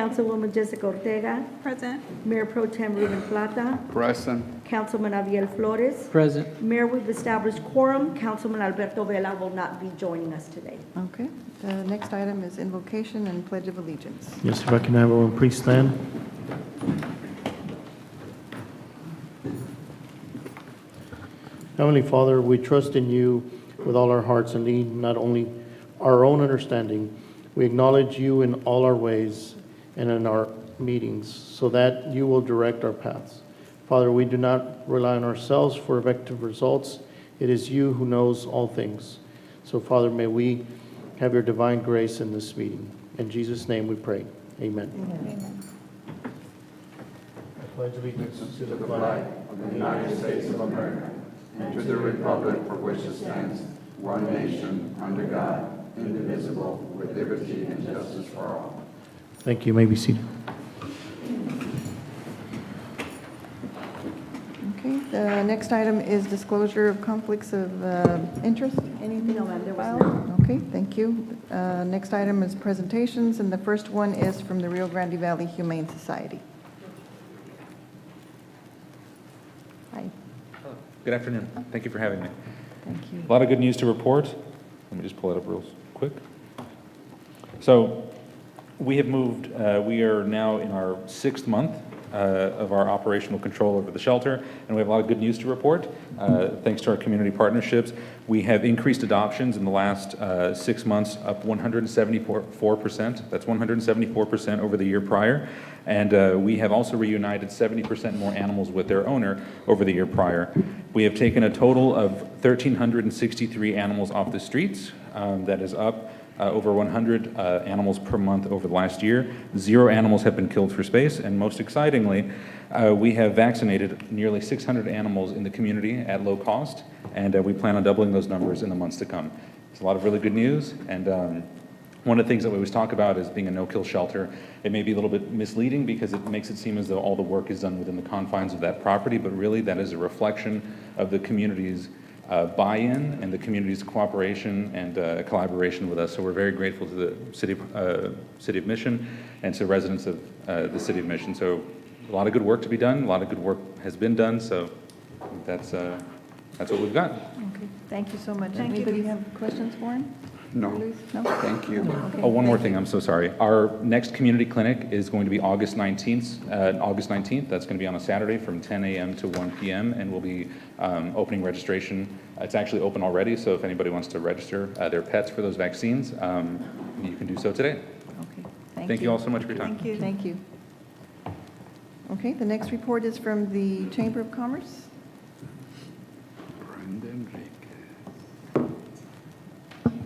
Councilwoman Jessica Ortega, Present. Mayor Pro Tem Ruben Plata, Present. Councilman Abiel Flores. Present. Mayor, we've established quorum. Councilman Alberto Vela will not be joining us today. Okay. The next item is invocation and pledge of allegiance. Yes, if I can have everyone please stand. Heavenly Father, we trust in you with all our hearts and lean not only our own understanding. We acknowledge you in all our ways and in our meetings so that you will direct our paths. Father, we do not rely on ourselves for effective results. It is you who knows all things. So, Father, may we have your divine grace in this meeting. In Jesus' name we pray. Amen. I pledge allegiance to the flag Of the United States of America and to the republic for which it stands, one nation, under God, indivisible, with liberty and justice for all. Thank you. You may be seated. Okay. The next item is disclosure of conflicts of interest. Anything? No, ma'am, there was filed? Okay, thank you. Next item is presentations, and the first one is from the Rio Grande Valley Humane Society. Hi, Good afternoon. Thank you for having me. thank you. A lot of good news to report. Let me just pull it up real quick. So we have moved, we are now in our 6th month of our operational control over the shelter, and we have a lot of good news to report. Thanks to our community partnerships, we have increased adoptions in the last 6 months, up 174%. That's 174% over the year prior. And we have also reunited 70% more animals with their owner over the year prior. We have taken a total of 1,363 animals off the streets. That is up over 100 animals per month over the last year. 0 animals have been killed for space, and most excitingly, we have vaccinated nearly 600 animals in the community at low cost, and we plan on doubling those numbers in the months to come. It's a lot of really good news, and one of the things that we always talk about is being a no-kill shelter. It may be a little bit misleading because it makes it seem as though all the work is done within the confines of that property, but really that is a reflection of the community's buy-in and the community's cooperation and collaboration with us. So we're very grateful to the City of Mission and to residents of the City of Mission. So a lot of good work to be done. A lot of good work has been done. So that's what we've got. Okay, thank you so much. Thank you. Anybody have questions for him? No. Luis? No? Thank you. Okay, Oh, one more thank thing, I'm so sorry. Our next community clinic is going to be August 19th. That's going to be on a Saturday from 10 a.m. to 1 p.m. and we'll be opening registration. It's actually open already, so if anybody wants to register their pets for those vaccines, you can do so today. Okay, Thank you all so much for your time. Thank you. Thank you. Okay, the next report is from the Chamber of Commerce. Brandon Enriquez.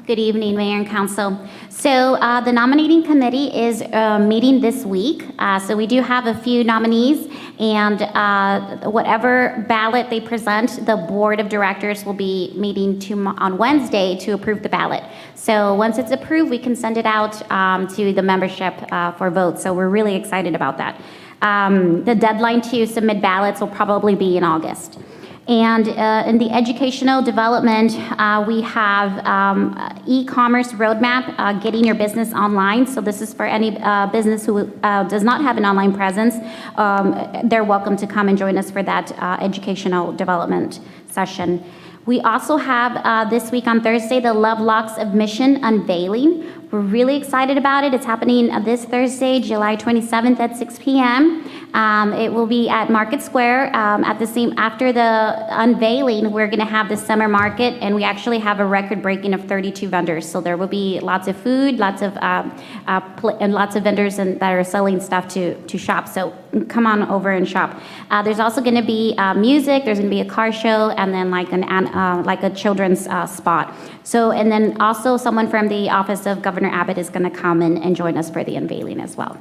Good evening, Mayor and Council. So the nominating committee is meeting this week. So we do have a few nominees, and whatever ballot they present, the board of directors will be meeting on Wednesday to approve the ballot. So once it's approved, we can send it out to the membership for votes. So we're really excited about that. The deadline to submit ballots will probably be in August. And in the educational development, we have e-commerce roadmap, getting your business online. So this is for any business who does not have an online presence. They're welcome to come and join us for that educational development session. We also have this week on Thursday, the Love Locks of Mission unveiling. We're really excited about it. It's happening this Thursday, July 27th at 6 p.m. It will be at Market Square. After the unveiling, we're going to have the summer market, and we actually have a record-breaking of 32 vendors. So there will be lots of food, lots of vendors that are selling stuff to shop. So come on over and shop. There's also going to be music. There's going to be a car show, and then like a children's spot. So, and then also someone from the Office of Governor Abbott is going to come and join us for the unveiling as well.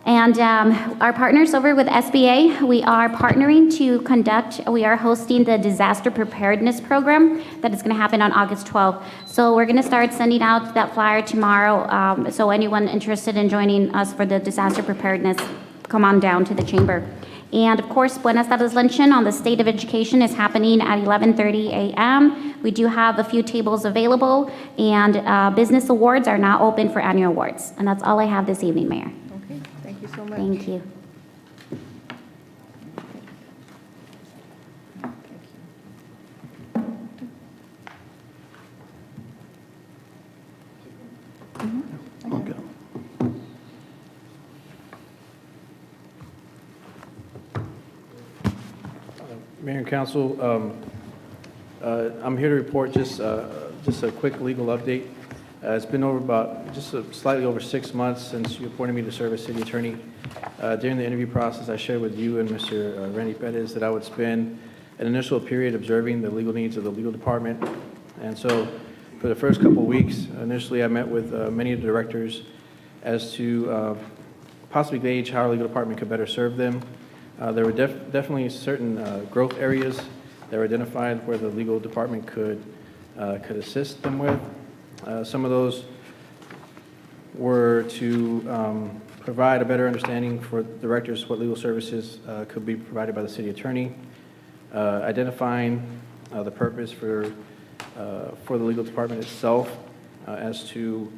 And our partners over with SBA, we are partnering to we are hosting the disaster preparedness program that is going to happen on August 12th. So we're going to start sending out that flyer tomorrow. So anyone interested in joining us for the disaster preparedness, come on down to the chamber. And of course, Buenas Tardes Luncheon on the State of Education is happening at 11:30 a.m. We do have a few tables available, and business awards are now open for annual awards. And that's all I have this evening, Mayor. so much. Thank you. Okay. Mayor and Council, I'm here to report just a quick legal update. It's been slightly over 6 months since you appointed me to serve as city attorney. During the interview process, I shared with you and Mr. Randy Perez that I would spend an initial period observing the legal needs of the legal department. And so for the first couple of weeks, initially I met with many of the directors as to possibly gauge how our legal department could better serve them. There were definitely certain growth areas that were identified where the legal department could assist them with. Some of those were to provide a better understanding for directors what legal services could be provided by the city attorney, identifying the purpose for the legal department itself as to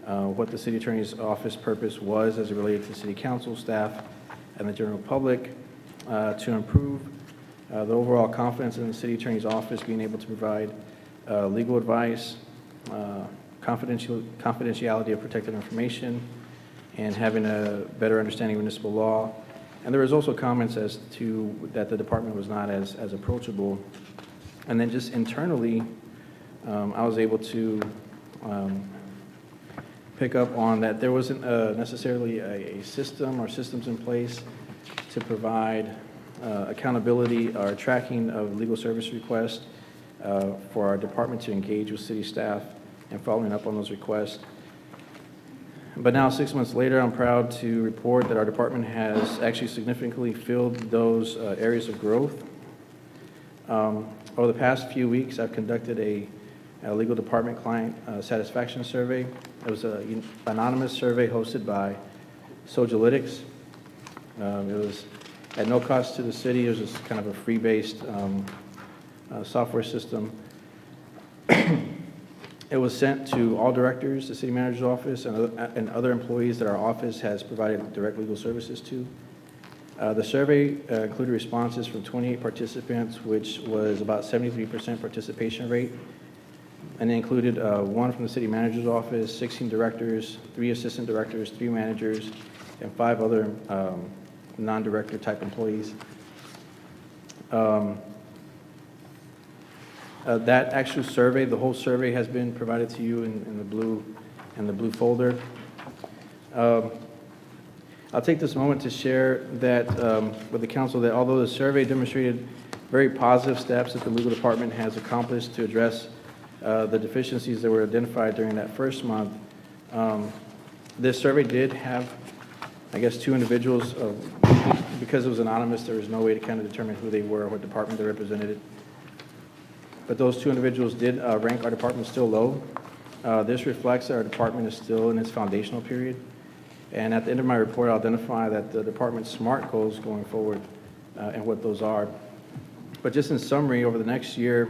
what the city attorney's office purpose was as it related to city council staff and the general public, to improve the overall confidence in the city attorney's office being able to provide legal advice, confidentiality of protected information, and having a better understanding of municipal law. And there was also comments as to that the department was not as approachable. And then just internally, I was able to pick up on that there wasn't necessarily a system or systems in place to provide accountability or tracking of legal service requests for our department to engage with city staff and following up on those requests. But now, 6 months later, I'm proud to report that our department has actually significantly filled those areas of growth. Over the past few weeks, I've conducted a legal department client satisfaction survey. It was an anonymous survey hosted by Sojalytics. It was at no cost to the city. It was just kind of a free-based software system. It was sent to all directors, the city manager's office, and other employees that our office has provided direct legal services to. The survey included responses from 28 participants, which was about 73% participation rate, and it included one from the city manager's office, 16 directors, 3 assistant directors, 3 managers, and 5 other non-director type employees. That actual survey, the whole survey has been provided to you in the blue folder. I'll take this moment to share that with the council that although the survey demonstrated very positive steps that the legal department has accomplished to address the deficiencies that were identified during that first month, this survey did have, I guess, 2 individuals. Because it was anonymous, there was no way to kind of determine who they were or what department they represented. But those 2 individuals did rank our department still low. This reflects that our department is still in its foundational period. And at the end of my report, I'll identify that the department's SMART goals going forward and what those are. But just in summary, over the next year,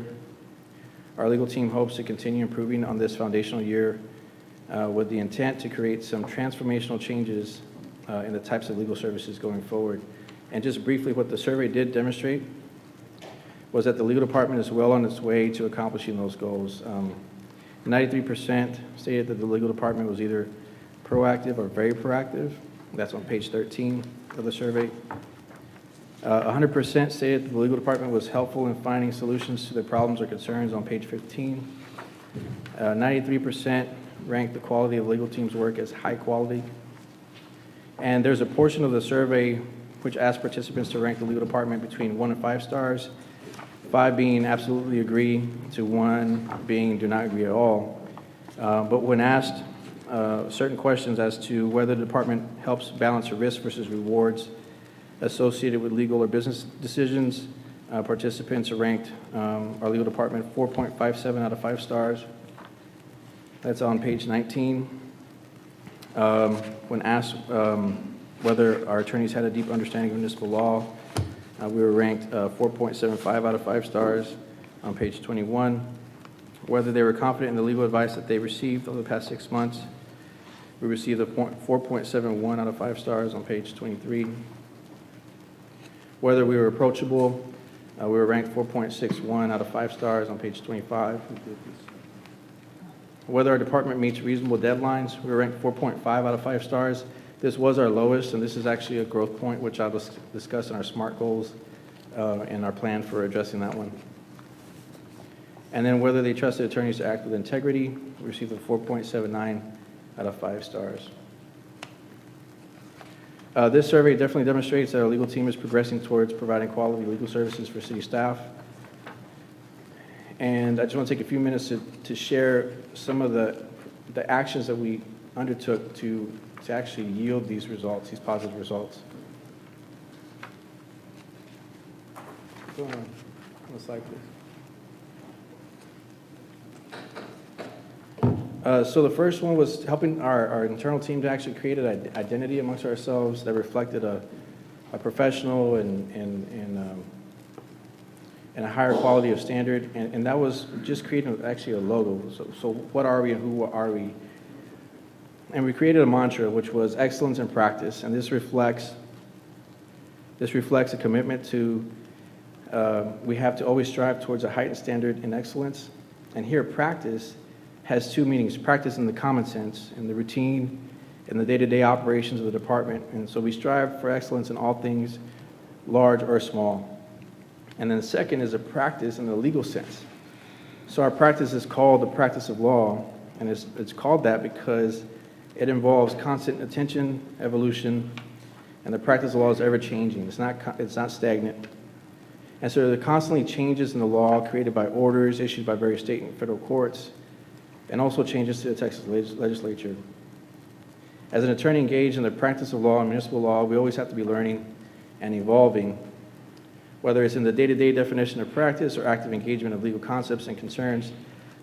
our legal team hopes to continue improving on this foundational year with the intent to create some transformational changes in the types of legal services going forward. And just briefly, what the survey did demonstrate was that the legal department is well on its way to accomplishing those goals. 93% stated that the legal department was either proactive or very proactive. That's on page 13 of the survey. 100% stated that the legal department was helpful in finding solutions to their problems or concerns on page 15. 93% ranked the quality of the legal team's work as high quality. And there's a portion of the survey which asked participants to rank the legal department between 1 and 5 stars, 5 being absolutely agree to 1 being do not agree at all. But when asked certain questions as to whether the department helps balance the risk versus rewards associated with legal or business decisions, participants are ranked our legal department 4.57 out of 5 stars. That's on page 19. When asked whether our attorneys had a deep understanding of municipal law, we were ranked 4.75 out of 5 stars on page 21. Whether they were confident in the legal advice that they received over the past 6 months, We received a 4.71 out of 5 stars on page 23. Whether we were approachable, we were ranked 4.61 out of 5 stars on page 25. Whether our department meets reasonable deadlines, we were ranked 4.5 out of 5 stars. This was our lowest, and this is actually a growth point, which I'll discuss in our SMART goals and our plan for addressing that one. And then whether they trusted attorneys to act with integrity, we received a 4.79 out of 5 stars. This survey definitely demonstrates that our legal team is progressing towards providing quality legal services for city staff. And I just want to take a few minutes to share some of the actions that we undertook to actually yield these results, these positive results. Go on the slide, please. So the first one was helping our internal team to actually create an identity amongst ourselves that reflected a professional and a higher quality of standard, and that was just creating actually a logo. So what are we and who are we? And we created a mantra, which was excellence in practice, and this reflects a commitment to we have to always strive towards a heightened standard in excellence. And here, practice has two meanings: practice in the common sense, in the routine, in the day-to-day operations of the department. And so we strive for excellence in all things, large or small. And then the second is a practice in the legal sense. So our practice is called the practice of law, and it's called that because it involves constant attention, evolution, and the practice of law is ever changing. It's not stagnant. And so there are constantly changes in the law created by orders issued by various state and federal courts, and also changes to the Texas legislature. As an attorney engaged in the practice of law and municipal law, we always have to be learning and evolving, whether it's in the day-to-day definition of practice or active engagement of legal concepts and concerns.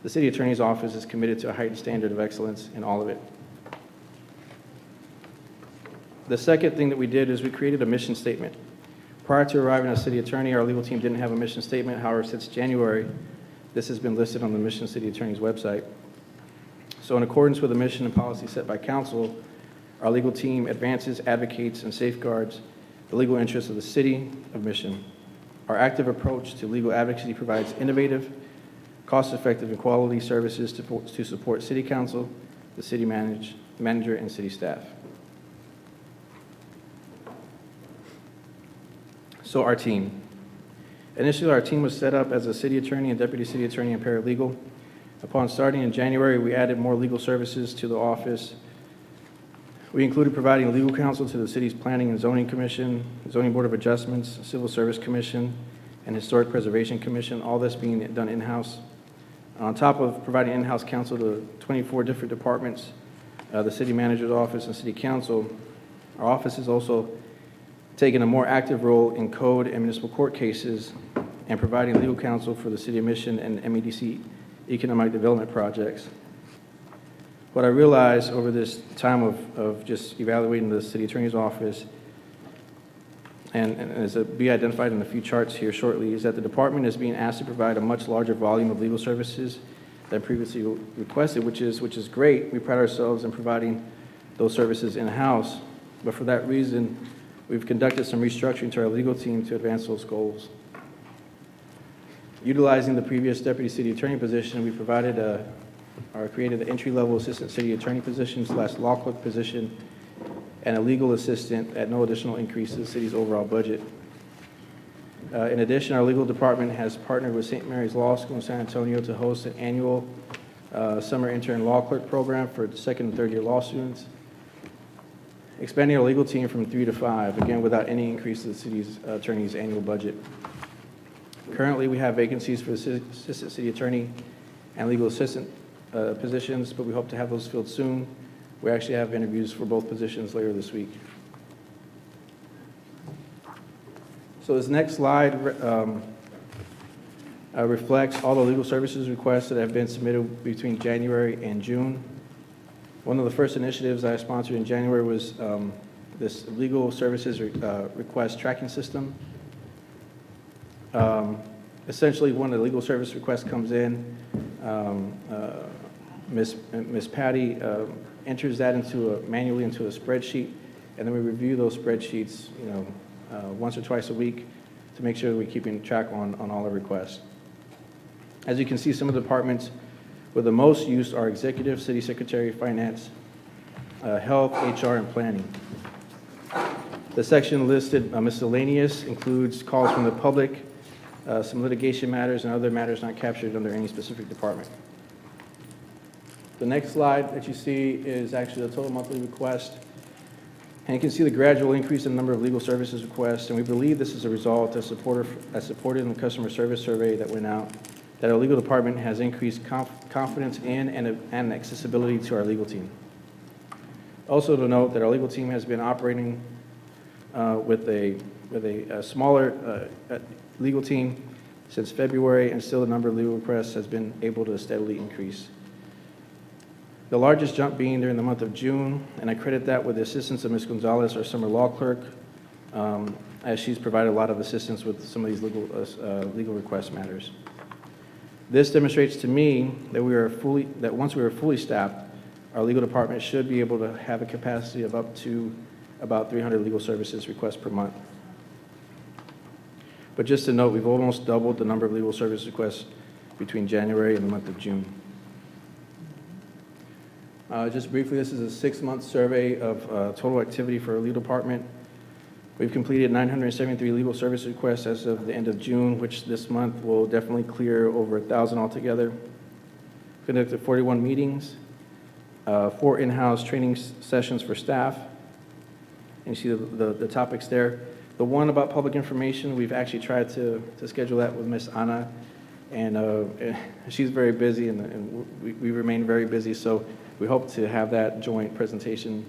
The city attorney's office is committed to a heightened standard of excellence in all of it. The second thing that we did is we created a mission statement. Prior to arriving as city attorney, our legal team didn't have a mission statement. However, since January, this has been listed on the Mission City Attorney's website. So in accordance with the mission and policy set by council, our legal team advances, advocates, and safeguards the legal interests of the city of Mission. Our active approach to legal advocacy provides innovative, cost-effective, and quality services to support city council, the city manager, and city staff. So our team. Initially, our team was set up as a city attorney and deputy city attorney and paralegal. Upon starting in January, we added more legal services to the office. We included providing legal counsel to the city's Planning and Zoning Commission, Zoning Board of Adjustments, Civil Service Commission, and Historic Preservation Commission, all this being done in-house. On top of providing in-house counsel to 24 different departments, the city manager's office and city council, our office is also taking a more active role in code and municipal court cases and providing legal counsel for the City of Mission and MEDC economic development projects. What I realized over this time of just evaluating the city attorney's office, and as will be identified in a few charts here shortly, is that the department is being asked to provide a much larger volume of legal services than previously requested, which is great. We pride ourselves in providing those services in-house, but for that reason, we've conducted some restructuring to our legal team to advance those goals. Utilizing the previous deputy city attorney position, we provided or created an entry-level assistant city attorney position / law clerk position and a legal assistant at no additional increase to the city's overall budget. In addition, our legal department has partnered with St. Mary's Law School in San Antonio to host an annual summer intern law clerk program for second and third year law students, expanding our legal team from 3 to 5, again, without any increase to the city's attorney's annual budget. Currently, we have vacancies for the assistant city attorney and legal assistant positions, but we hope to have those filled soon. We actually have interviews for both positions later this week. So this next slide reflects all the legal services requests that have been submitted between January and June. One of the first initiatives I sponsored in January was this legal services request tracking system. Essentially, when the legal service request comes in, Ms. Patty enters that manually into a spreadsheet, and then we review those spreadsheets, once or twice a week to make sure that we're keeping track on all our requests. As you can see, some of the departments with the most use are executive, city secretary, finance, health, HR, and planning. The section listed miscellaneous includes calls from the public, some litigation matters, and other matters not captured under any specific department. The next slide that you see is actually the total monthly request. And you can see the gradual increase in the number of legal services requests, and we believe this is a result as supported in the customer service survey that went out, that our legal department has increased confidence in and accessibility to our legal team. Also to note that our legal team has been operating with a smaller legal team since February, and still the number of legal requests has been able to steadily increase. The largest jump being during the month of June, and I credit that with the assistance of Ms. Gonzalez, our summer law clerk, as she's provided a lot of assistance with some of these legal request matters. This demonstrates to me that once we are fully staffed, our legal department should be able to have a capacity of up to about 300 legal services requests per month. But just to note, we've almost doubled the number of legal service requests between January and the month of June. Just briefly, this is a 6-month survey of total activity for our legal department. We've completed 973 legal service requests as of the end of June, which this month will definitely clear over 1,000 altogether. Conducted 41 meetings, 4 in-house training sessions for staff. And you see the topics there. The one about public information, we've actually tried to schedule that with Ms. Ana, and she's very busy, and we remain very busy, so we hope to have that joint presentation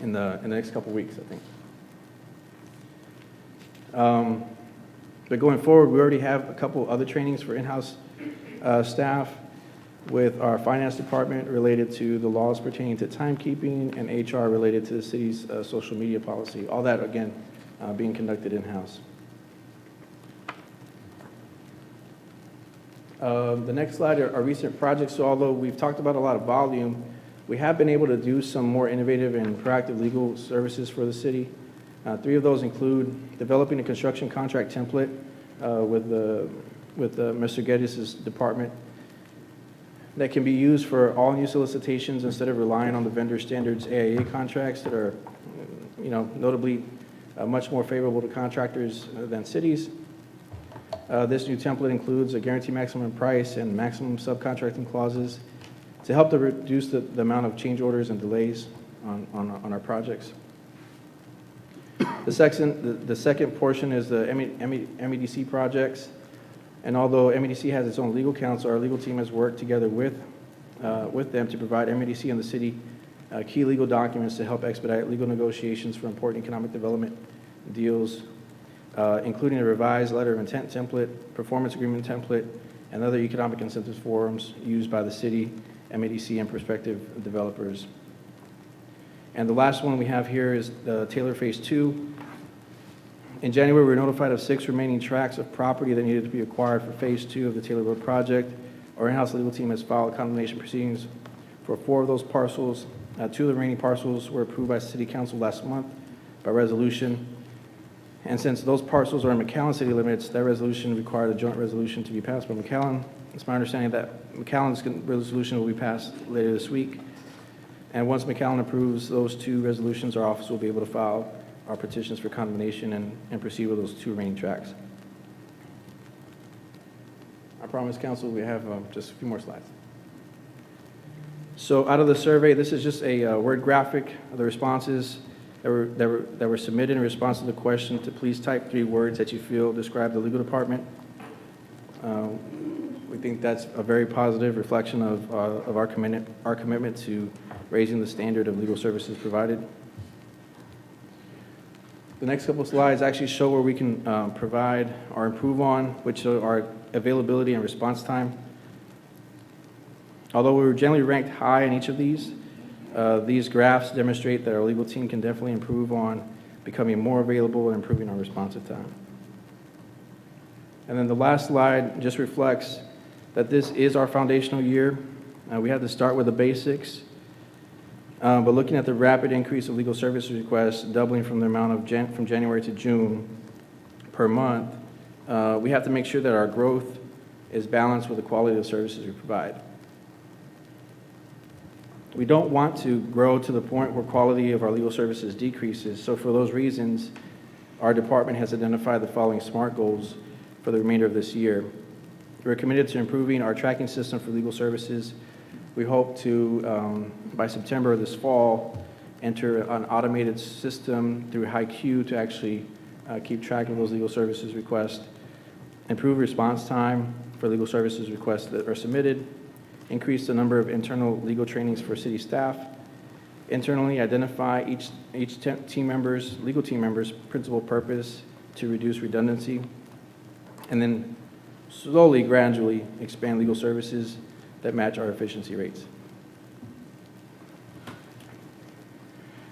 in the next couple weeks, I think. But going forward, we already have a couple other trainings for in-house staff with our finance department related to the laws pertaining to timekeeping, and HR related to the city's social media policy. All that, again, being conducted in-house. The next slide are recent projects. So although we've talked about a lot of volume, we have been able to do some more innovative and proactive legal services for the city. 3 of those include developing a construction contract template with Mr. Geddes' department that can be used for all new solicitations instead of relying on the vendor standards AIA contracts that are, notably much more favorable to contractors than cities. This new template includes a guaranteed maximum price and maximum subcontracting clauses to help to reduce the amount of change orders and delays on our projects. The second portion is the MEDC projects. And although MEDC has its own legal counsel, our legal team has worked together with them to provide MEDC and the city key legal documents to help expedite legal negotiations for important economic development deals, including a revised letter of intent template, performance agreement template, and other economic incentives forms used by the city, MEDC, and prospective developers. And the last one we have here is the Taylor Phase 2. In January, we were notified of 6 remaining tracts of property that needed to be acquired for Phase 2 of the Taylor Road project. Our in-house legal team has filed condemnation proceedings for 4 of those parcels. 2 of the remaining parcels were approved by City Council last month by resolution. And since those parcels are in McAllen city limits, that resolution required a joint resolution to be passed by McAllen. It's my understanding that McAllen's resolution will be passed later this week. And once McAllen approves those 2 resolutions, our office will be able to file our petitions for condemnation and proceed with those 2 remaining tracts. I promise, Council, we have just a few more slides. So out of the survey, this is just a word graphic of the responses that were submitted in response to the question to please type 3 words that you feel describe the legal department. We think that's a very positive reflection of our commitment to raising the standard of legal services provided. The next couple of slides actually show where we can provide or improve on, which are our availability and response time. Although we were generally ranked high in each of these graphs demonstrate that our legal team can definitely improve on becoming more available and improving our responsive time. And then the last slide just reflects that this is our foundational year. We had to start with the basics. But looking at the rapid increase of legal services requests, doubling from the amount of from January to June per month, we have to make sure that our growth is balanced with the quality of the services we provide. We don't want to grow to the point where quality of our legal services decreases. So for those reasons, our department has identified the following SMART goals for the remainder of this year. We're committed to improving our tracking system for legal services. We hope to, by September of this fall, enter an automated system through HiQ to actually keep track of those legal services requests, improve response time for legal services requests that are submitted, increase the number of internal legal trainings for city staff, internally identify each legal team member's principal purpose to reduce redundancy, and then slowly, gradually expand legal services that match our efficiency rates.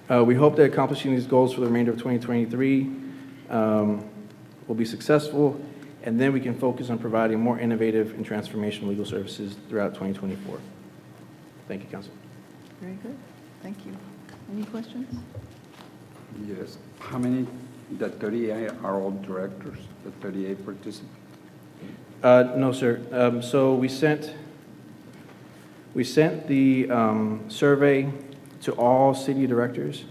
We hope that accomplishing these goals for the remainder of 2023 will be successful, and then we can focus on providing more innovative and transformational legal services throughout 2024. Thank you, Council. Very good. Thank you. Any questions? Yes. How many, the 38 are all directors, the 38 participants? No, sir. So we sent the survey to all city directors,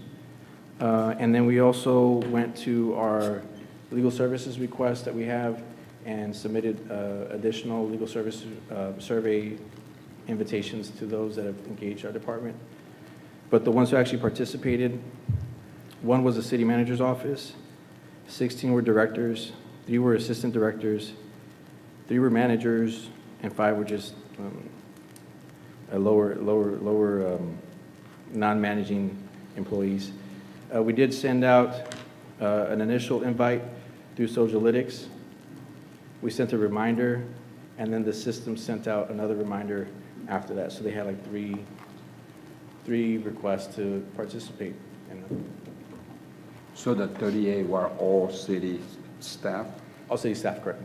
and then we also went to our legal services requests that we have and submitted additional legal services survey invitations to those that have engaged our department. But the ones who actually participated, one was the city manager's office, 16 were directors, 3 were assistant directors, 3 were managers, and 5 were just a lower non-managing employees. We did send out an initial invite through Socialytics. We sent a reminder, and then the system sent out another reminder after that. So they had like three requests to participate in them. So the 38 were all city staff, All city staff, correct?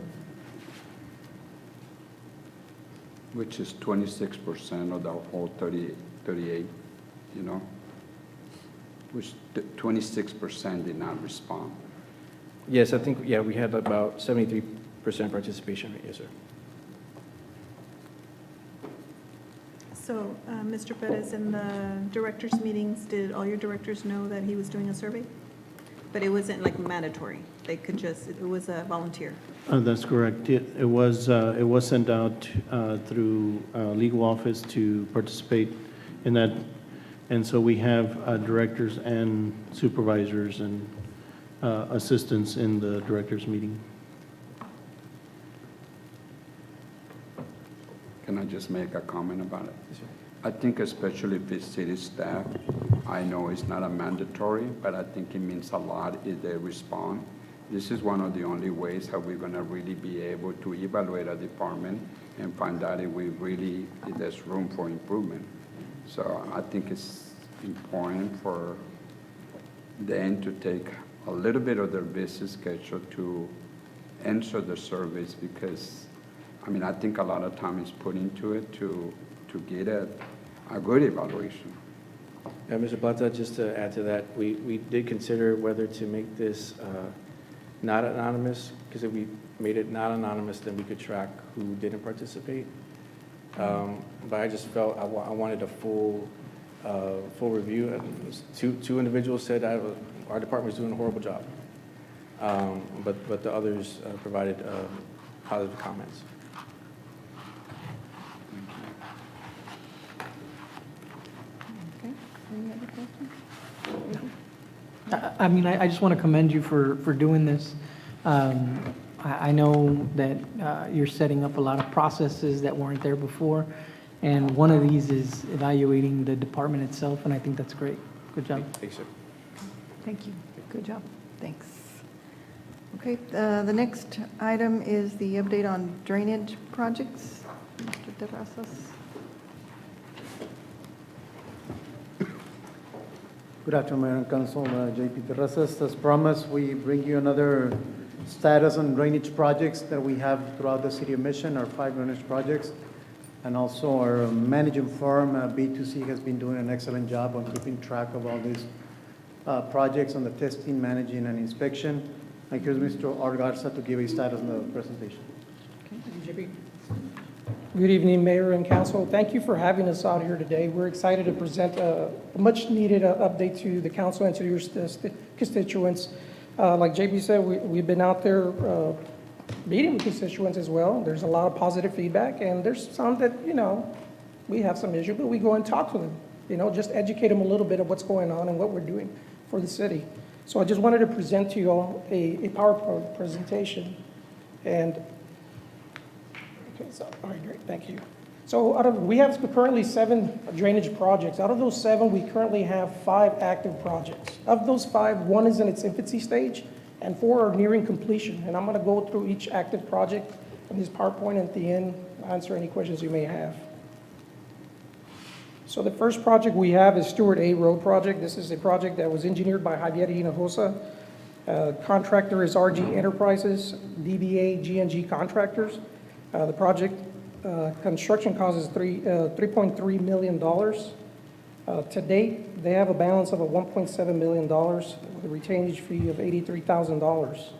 which is 26% of the whole 38, you know? Which 26% did not respond. Yes, I think, yeah, we had about 73% participation rate, yes, sir. So, Mr. Perez, in the directors' meetings, did all your directors know that he was doing a survey? But it wasn't like mandatory, they could just, it was a volunteer. That's correct. It was sent out through legal office to participate in that. And so we have directors and supervisors and assistants in the directors' meeting. Can I just make a comment about it? I think especially if it's city staff, I know it's not a mandatory, but I think it means a lot if they respond. This is one of the only ways how we're gonna really be able to evaluate a department and find out if there's room for improvement. So I think it's important for them to take a little bit of their busy schedule to answer the surveys, because, I mean, I think a lot of time is put into it to get a good evaluation. Mr. Plata, just to add to that, we did consider whether to make this not anonymous, because if we made it not anonymous, then we could track who didn't participate. But I just felt I wanted a full review. Two individuals said our department is doing a horrible job, but the others provided positive comments. Okay. Any other questions? I mean, I just want to commend you for doing this. I know that you're setting up a lot of processes that weren't there before, and one of these is evaluating the department itself, and I think that's great. Good job. Thanks, sir. Thank you. Good job. Thanks. Okay, the next item is the update on drainage projects. Mr. Terrazas. Good afternoon, Mayor and Council. JP Terrazas. As promised, we bring you another status on drainage projects that we have throughout the city of Mission, our 5 drainage projects. And also our managing firm, B2C, has been doing an excellent job on keeping track of all these projects on the testing, managing, and inspection. And here's Mr. Argarza to give a status on the presentation. Good evening, Mayor and Council. Thank you for having us out here today. We're excited to present a much-needed update to the council and to your constituents. Like JP said, we've been out there meeting with constituents as well. There's a lot of positive feedback, and there's some that, we have some issue, but we go and talk to them, just educate them a little bit of what's going on and what we're doing for the city. So I just wanted to present to you all a PowerPoint presentation. And, okay, so, all right, great, thank you. So we have currently 7 drainage projects. Out of those 7, we currently have 5 active projects. Of those 5, 1 is in its infancy stage, and 4 are nearing completion. And I'm going to go through each active project in this PowerPoint, and at the end, answer any questions you may have. So the first project we have is Stewart A. Road project. This is a project that was engineered by Javier Hinojosa. Contractor is RG Enterprises, DBA G&G Contractors. The project construction cost is $3.3 million. To date, they have a balance of $1.7 million with a retainage fee of $83,000.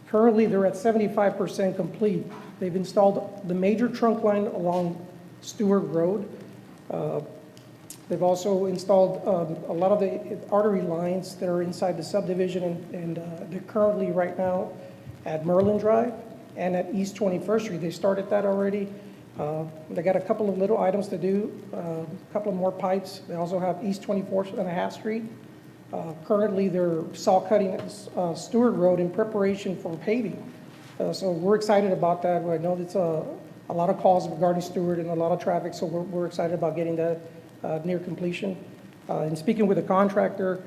Currently, they're at 75% complete. They've installed the major trunk line along Stewart Road. They've also installed a lot of the artery lines that are inside the subdivision, and they're currently right now at Merlin Drive and at East 21st Street. They started that already. They got a couple of little items to do, a couple of more pipes. They also have East 24th and a half Street. Currently, they're saw cutting at Stewart Road in preparation for paving. So we're excited about that. I know it's a lot of calls regarding Stewart and a lot of traffic, so we're excited about getting that near completion. And speaking with the contractor,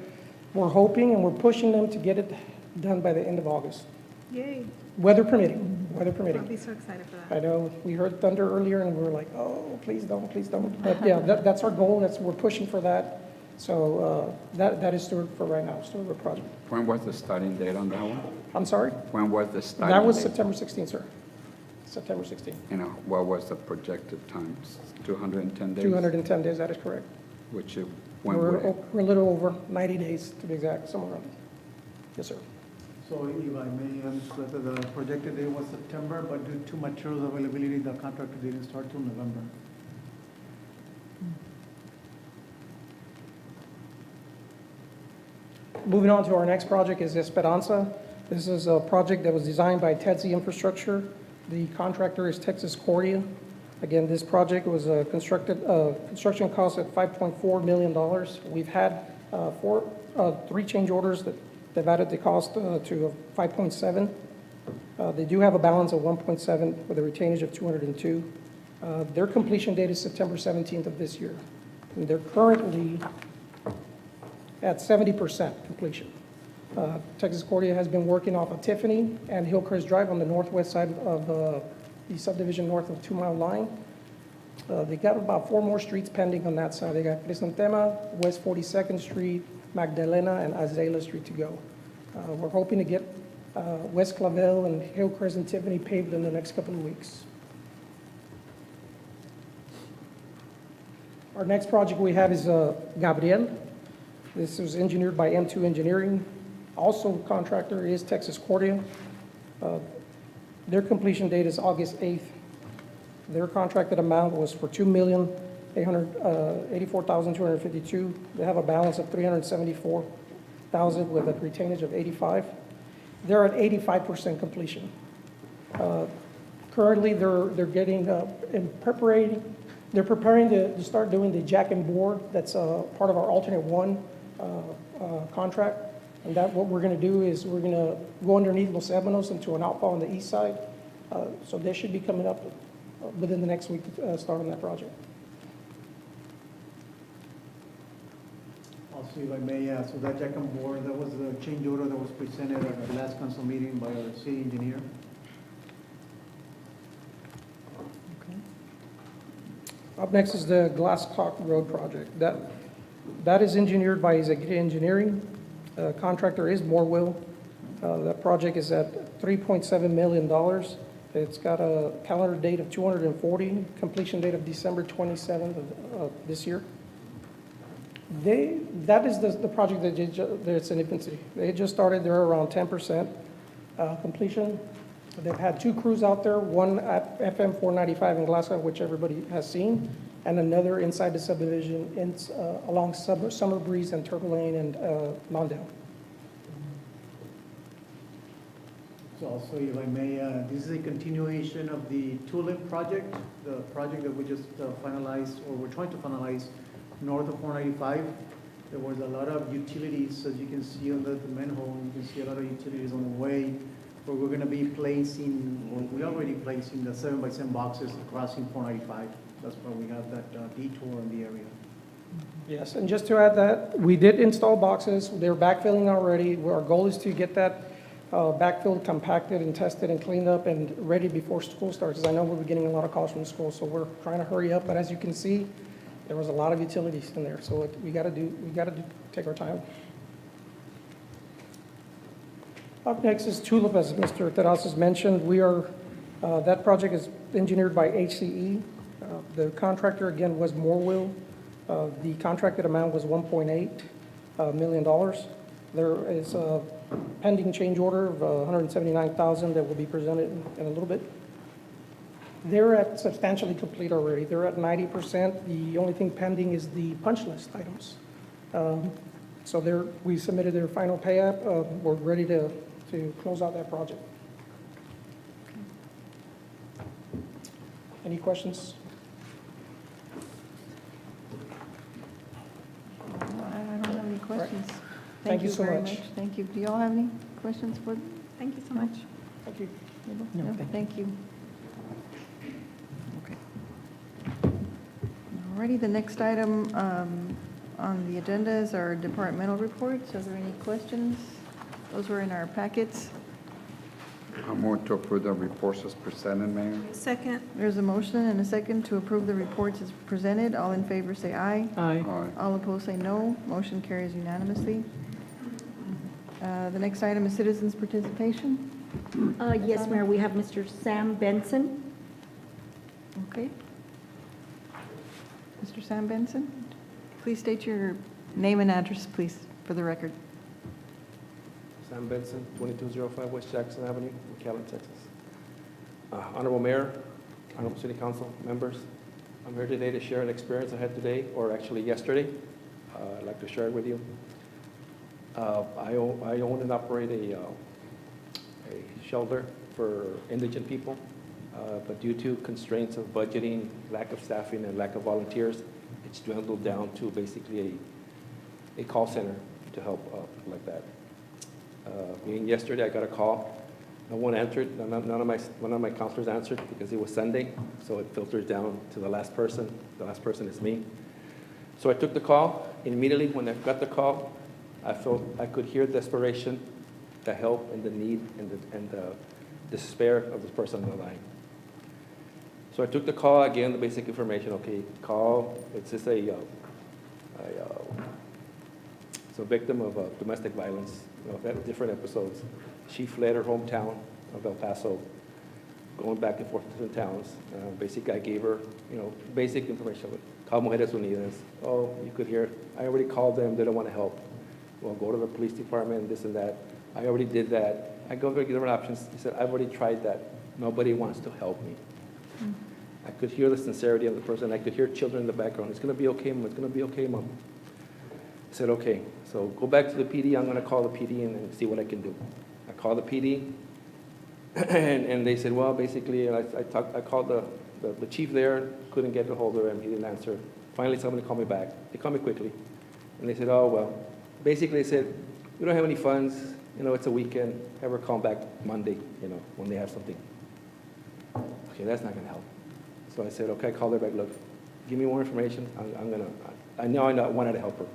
we're hoping and we're pushing them to get it done by the end of August. Yay. Weather permitting, weather I'll permitting. be so excited for that. I know, we heard thunder earlier and we were like, oh, please don't, please don't. But yeah, that's our goal, we're pushing for that. So that is Stewart for right now, Stewart Road project. When was the starting date on that one? I'm sorry? When was the starting date? That was September 16th, sir. September 16th. What was the projected time? 210 days? 210 days, that is correct. Which it We're went with. we're a little over 90 days to be exact, somewhere around there. Yes, sir. So if I may, Mr. President, the projected date was September, but due to materials availability, the contractor didn't start till November. Moving on to our next project is Esperanza. This is a project that was designed by Tetsi Infrastructure. The contractor is Texas Cordia. Again, this project was construction cost at $5.4 million. We've had 3 change orders that they've added the cost to 5.7. They do have a balance of 1.7 with a retainage of 202. Their completion date is September 17th of this year. And they're currently at 70% completion. Texas Cordia has been working off of Tiffany and Hillcrest Drive on the northwest side of the subdivision north of 2 Mile Line. They got about 4 more streets pending on that side. They got Crisantema, West 42nd Street, Magdalena, and Azalea Street to go. We're hoping to get West Clavel and Hillcrest and Tiffany paved in the next couple of weeks. Our next project we have is Gabriel. This was engineered by M2 Engineering. Also, contractor is Texas Cordia. Their completion date is August 8th. Their contracted amount was for $2,884,252. They have a balance of $374,000 with a retainage of 85. They're at 85% completion. Currently, they're getting they're preparing to start doing the jack and board. That's part of our alternate 1 contract. And that what we're going to do is we're going to go underneath Los Ebanos into an outfall on the east side. So they should be coming up within the next week to start on that project. Also, if I may, so that jack and board, that was the change order that was presented at the last council meeting by our city engineer. Up next is the Glasscock Road project. That is engineered by Executive Engineering. Contractor is Morewell. That project is at $3.7 million. It's got a calendar date of 240, completion date of December 27th of this year. That is the project that's in infancy. They just started, they're around 10% completion. They've had 2 crews out there, one at FM 495 in Glasgow, which everybody has seen, and another inside the subdivision along Summer Breeze and Turtle Lane and Mondale. So also, if I may, this is a continuation of the Tulip project, the project that we just finalized, or we're trying to finalize north of 495. There was a lot of utilities, as you can see on the manhole, you can see a lot of utilities on the way, where we're gonna be placing, or we already placing the 7x7 boxes crossing 495. That's why we have that detour in the area. Yes, and just to add that, we did install boxes. They're backfilling already. Our goal is to get that backfilled, compacted, and tested, and cleaned up, and ready before school starts. As I know we'll be getting a lot of calls from school, so we're trying to hurry up. But as you can see, there was a lot of utilities in there, so we got to take our time. Up next is Tulip, as Mr. Terrazas mentioned. That project is engineered by HCE. The contractor, again, was Moreville. The contracted amount was $1.8 million. There is a pending change order of $179,000 that will be presented in a little bit. They're at substantially complete already. They're at 90%. The only thing pending is the punch list items. So we submitted their final pay-up. We're ready to close out that project. Any questions? I don't have any questions. Thank you so very much. Thank you. Do y'all have any questions for? Thank you so much. Thank you. No, thank you. Okay. Alrighty, the next item on the agenda is our departmental reports. Are there any questions? Those were in our packets. I move to approve the reports as presented, Mayor. Second. There's a motion and a second to approve the reports as presented. All in favor say aye. Aye. Aye. All opposed say no. Motion carries unanimously. The next item is citizens' participation. Yes, Mayor, we have Mr. Sam Benson. Okay. Mr. Sam Benson, please state your name and address, please, for the record. Sam Benson, 2205 West Jackson Avenue, McAllen, Texas. Honorable Mayor, Honorable City Council members, I'm here today to share an experience I had today, or actually yesterday. I'd like to share it with you. I own and operate a shelter for indigent people, but due to constraints of budgeting, lack of staffing, and lack of volunteers, it's dwindled down to basically a call center to help people like that. Yesterday, I got a call. No one answered. None of my counselors answered because it was Sunday, so it filters down to the last person. The last person is me. So I took the call. Immediately, when I got the call, I felt I could hear desperation, the help and the need and the despair of this person on the line. So I took the call again. The basic information. Okay, call. It's just it's a victim of domestic violence. Different episodes. She fled her hometown of El Paso, going back and forth to the towns. Basically, I gave her, basic information. Call Mujeres Unidas. Oh, you could hear. I already called them. They don't want to help. Well, go to the police department, this and that. I already did that. I go over different options. He said, I've already tried that. Nobody wants to help me. I could hear the sincerity of the person. I could hear children in the background. It's going to be okay, Mom. It's going to be okay, Mom. I said, okay. So go back to the PD. I'm going to call the PD and see what I can do. I called the PD, and they said, well, basically, I called the chief there, couldn't get a hold of him. He didn't answer. Finally, somebody called me back. They called me quickly. And they said, oh, well, basically, they said, we don't have any funds. It's a weekend. Have her call back Monday, when they have something. Okay, that's not going to help. So I said, okay, I called her back. Look, give me more information. I know I wanted to help her.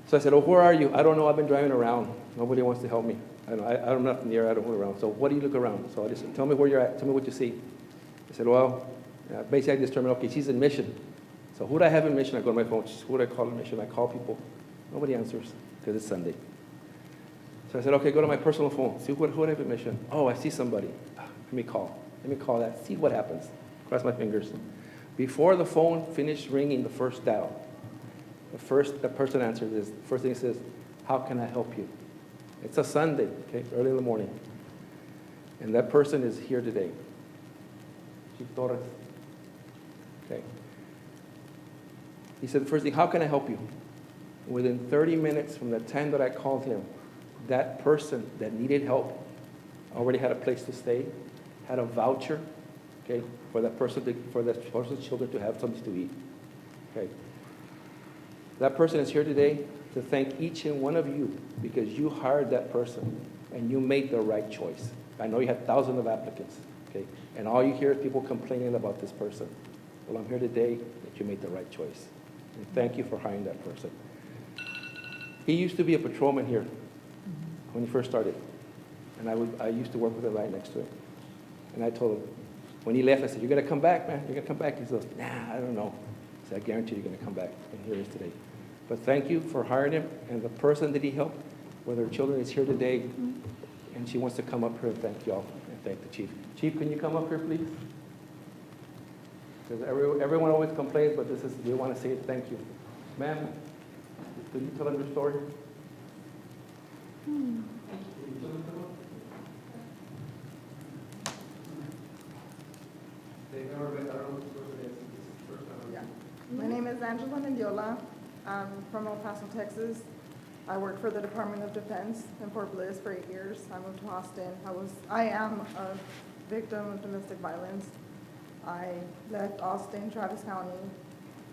So I said, oh, where are you? I don't know. I've been driving around. Nobody wants to help me. I'm not in the area. I don't look around. So what do you look around? So I just said, tell me where you're at. Tell me what you see. I said, well, basically I determined, okay, she's in Mission. So who do I have in Mission? I go to my phone. Who do I call in Mission? I call people. Nobody answers because it's Sunday. So I said, okay, go to my personal phone. See who do I have in Mission? Oh, I see somebody. Let me call that, see what happens. Cross my fingers. Before the phone finished ringing the first dial, the person answered this. First thing he says, how can I help you? It's a Sunday, okay, early in the morning. And that person is here today. Chief Torres. Okay. He said the first thing, how can I help you? Within 30 minutes from the time that I called him, that person that needed help already had a place to stay, had a voucher, okay, for that person's children to have something to eat. Okay. That person is here today to thank each and one of you because you hired that person and you made the right choice. I know you had thousands of applicants, okay, and all you hear is people complaining about this person. Well, I'm here today that you made the right choice. And thank you for hiring that person. He used to be a patrolman here when he first started. And I used to work with him right next to him. And I told him, when he left, I said, you're going to come back, man. You're going to come back. He says, nah, I don't know. I said, I guarantee you're going to come back. And here he is today. But thank you for hiring him. And the person that he helped, whether her children is here today, and she wants to come up here and thank y'all and thank the chief. Chief, can you come up here, please? Because everyone always complains, but we want to say thank you. Ma'am, could you tell them your story? My name is Angela Mendiola. I'm from El Paso, Texas. I worked for the Department of Defense in Fort Bliss for 8 years. I moved to Austin. I am a victim of domestic violence. I left Austin, Travis County,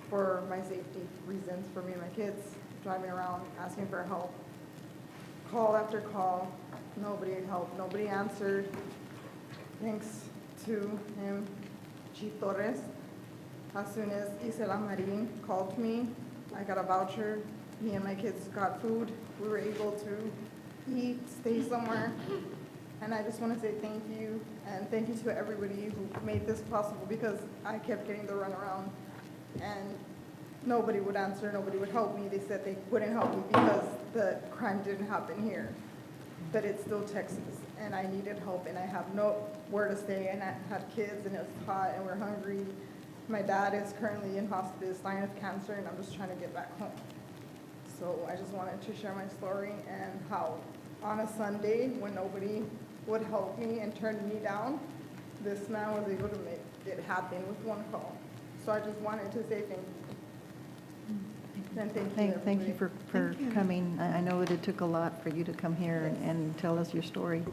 for my safety reasons, for me and my kids, driving around, asking for help. Call after call, nobody helped, nobody answered. Thanks to him, Chief Torres. As soon as Isela Marin called me, I got a voucher. Me and my kids got food. We were able to eat, stay somewhere. And I just want to say thank you, and thank you to everybody who made this possible, because I kept getting the runaround, and nobody would answer, nobody would help me. They said they wouldn't help me because the crime didn't happen here, but it's still Texas, and I needed help, and I have nowhere to stay, and I had kids, and it was hot, and we're hungry. My dad is currently in hospice, dying of cancer, and I'm just trying to get back home. So I just wanted to share my story and how on a Sunday, when nobody would help me and turn me down, this man was able to make it happen with one call. So I just wanted to say thank you. And Thank you for coming. I know that it took a lot for you to come here and tell us your story.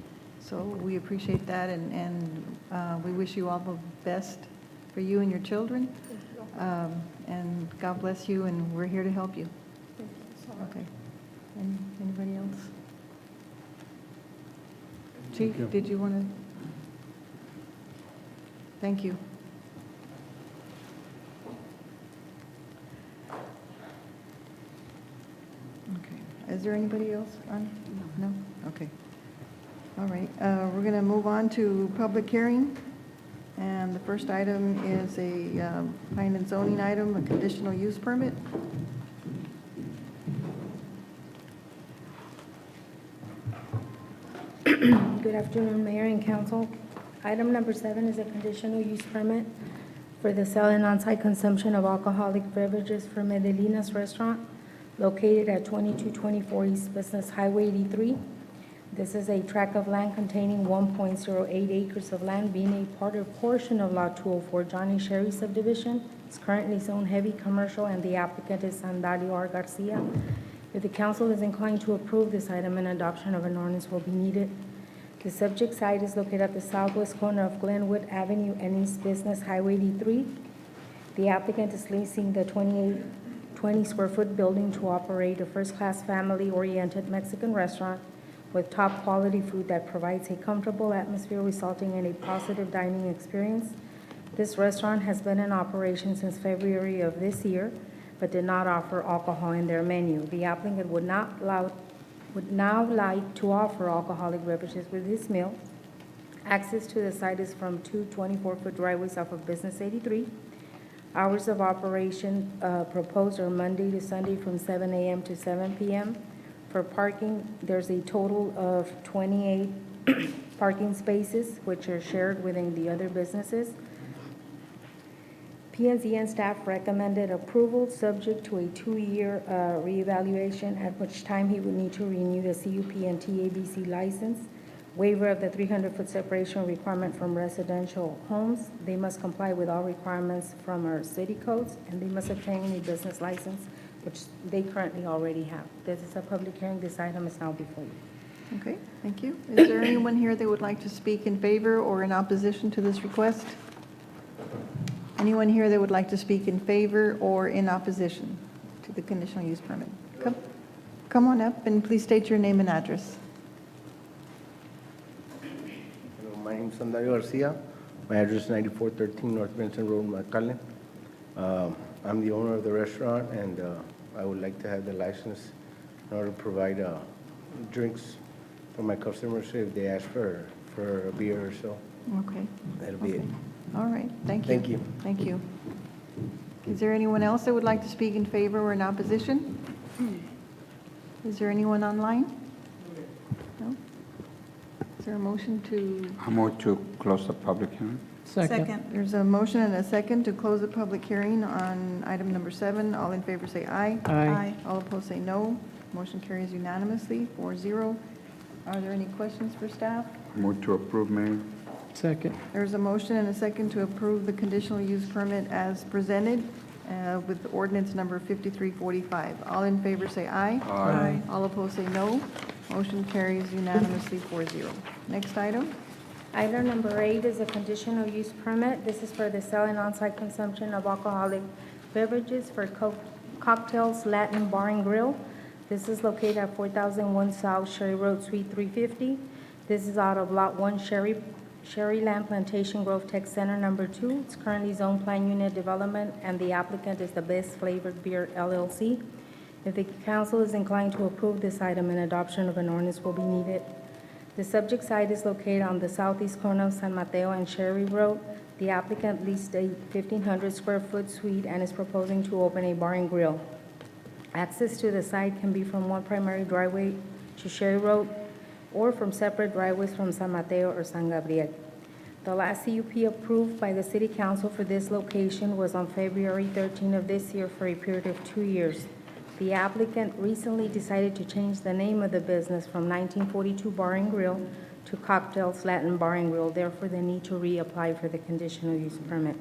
So we appreciate that, and we wish you all the best for you and your children. And God bless you, and we're here to help you. Thank you so much. Okay. Anybody else? Chief, did you want to? Thank you. Okay. Is there anybody else on? No? Okay. All right. We're going to move on to public hearing. And the first item is a planning and zoning item, a conditional use permit. Good afternoon, Mayor and Council. Item number 7 is a conditional use permit for the sale and on-site consumption of alcoholic beverages from Medelina's Restaurant located at 2224 East Business Highway 83. This is a tract of land containing 1.08 acres of land, being a part or portion of Lot 204 Johnny Sherry subdivision. It's currently zoned heavy commercial, and the applicant is Sandalio R. Garcia. If the council is inclined to approve this item, an adoption of an ordinance will be needed. The subject site is located at the southwest corner of Glenwood Avenue and East Business Highway 83. The applicant is leasing the 20-square-foot building to operate a first-class family-oriented Mexican restaurant with top-quality food that provides a comfortable atmosphere resulting in a positive dining experience. This restaurant has been in operation since February of this year, but did not offer alcohol in their menu. The applicant would now like to offer alcoholic beverages with this meal. Access to the site is from two 24-foot driveways off of Business 83. Hours of operation proposed are Monday to Sunday from 7 a.m. to 7 p.m. For parking, there's a total of 28 parking spaces, which are shared within the other businesses. p and Z and staff recommended approval, subject to a 2-year reevaluation, at which time he would need to renew the CUP and TABC license. Waiver of the 300-foot separation requirement from residential homes. They must comply with all requirements from our city codes, and they must obtain a business license, which they currently already have. This is a public hearing. This item is now before you. Okay, thank you. Is there anyone here that would like to speak in favor or in opposition to this request? Anyone here that would like to speak in favor or in opposition to the conditional use permit? Come on up and please state your name and address. Hello, my name is Sandario Garcia. My address is 9413 North Benson Road, McAllen. I'm the owner of the restaurant, and I would like to have the license in order to provide drinks for my customers if they ask for a beer or so. Okay. That'll be it. All right, thank you. Thank you. Thank you. Is there anyone else that would like to speak in favor or in opposition? Is there anyone online? No? Is there a motion to? I move to close the public hearing. Second. There's a motion and a second to close the public hearing on item number 7. All in favor say aye. Aye. All opposed say no. Motion carries unanimously, 4-0. Are there any questions for staff? I move to approve, Mayor. Second. There's a motion and a second to approve the conditional use permit as presented with ordinance number 5345. All in favor say aye. Aye. All opposed say no. Motion carries unanimously, 4-0. Next item. Item number 8 is a conditional use permit. This is for the sale and on-site consumption of alcoholic beverages for Cocktails Latin Bar and Grill. This is located at 4001 South Sherry Road, Suite 350. This is out of Lot 1, Sherryland Plantation Grove Tech Center number 2. It's currently zone plan unit development, and the applicant is the Best Flavored Beer LLC. If the council is inclined to approve this item, an adoption of an ordinance will be needed. The subject site is located on the southeast corner of San Mateo and Sherry Road. The applicant leased a 1,500 square foot suite and is proposing to open a bar and grill. Access to the site can be from one primary driveway to Sherry Road or from separate driveways from San Mateo or San Gabriel. The last CUP approved by the City Council for this location was on February 13 of this year for a period of 2 years. The applicant recently decided to change the name of the business from 1942 Bar and Grill to Cocktails Latin Bar and Grill. Therefore, they need to reapply for the conditional use permit.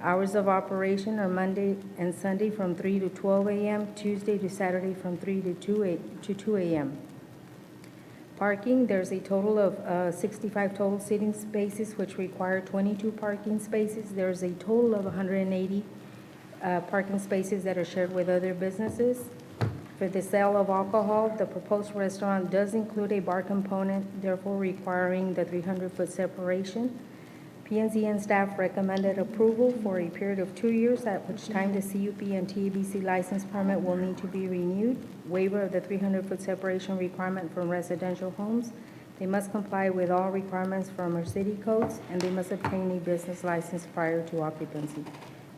Hours of operation are Monday and Sunday from 3 to 12 a.m., Tuesday to Saturday from 3 to 2 a.m. Parking, there's a total of 65 total seating spaces, which require 22 parking spaces. There's a total of 180 parking spaces that are shared with other businesses. For the sale of alcohol, the proposed restaurant does include a bar component, therefore requiring the 300-foot separation. P&Z and staff recommended approval for a period of 2 years, at which time the CUP and TABC license permit will need to be renewed. Waiver of the 300-foot separation requirement from residential homes. They must comply with all requirements from our city codes, and they must obtain a business license prior to occupancy.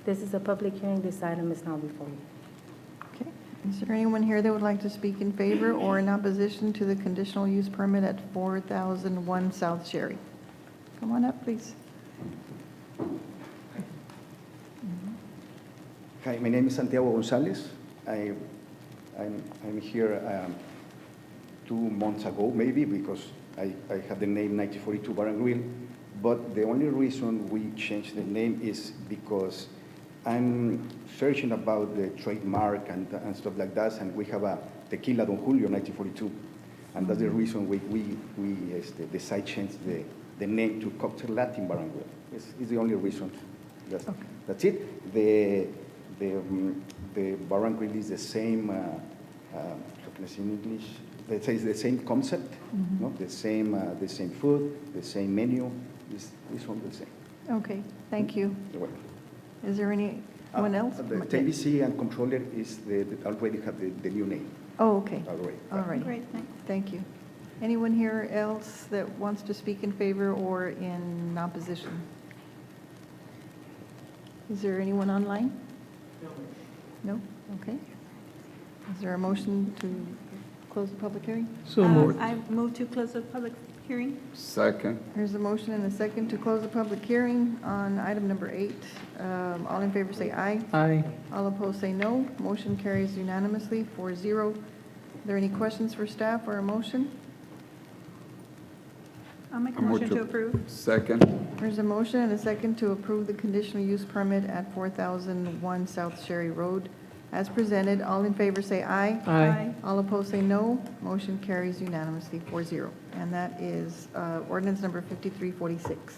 This is a public hearing. This item is now before you. Okay. Is there anyone here that would like to speak in favor or in opposition to the conditional use permit at 4001 South Sherry? Come on up, please. Hi, my name is Santiago Gonzalez. I'm here 2 months ago, maybe, because I have the name 1942 Bar and Grill. But the only reason we changed the name is because I'm searching about the trademark and stuff like that, and we have a Tequila Don Julio 1942, and that's the reason we decide to change the name to Cocktail Latin Bar and Grill. It's the only reason. That's it. The bar and grill is the same. How can I say in English? Let's say it's the same concept. No, the same food, the same menu. It's all the same. Okay, thank you. You're welcome. Is there anyone else? The TBC and controller is already have the new name. Oh, okay. Already. All right. Great, thank you. Anyone here else that wants to speak in favor or in opposition? Is there anyone online? No? Okay. Is there a motion to close the public hearing? So moved. I move to close the public hearing. Second. There's a motion and a second to close the public hearing on item number 8. All in favor say aye. Aye. All opposed say no. Motion carries unanimously, 4-0. Are there any questions for staff or a motion? I'll make a I move motion to approve. Second. There's a motion and a second to approve the conditional use permit at 4001 South Sherry Road as presented. All in favor say aye. Aye. All opposed say no. Motion carries unanimously, 4-0. And that is ordinance number 5346.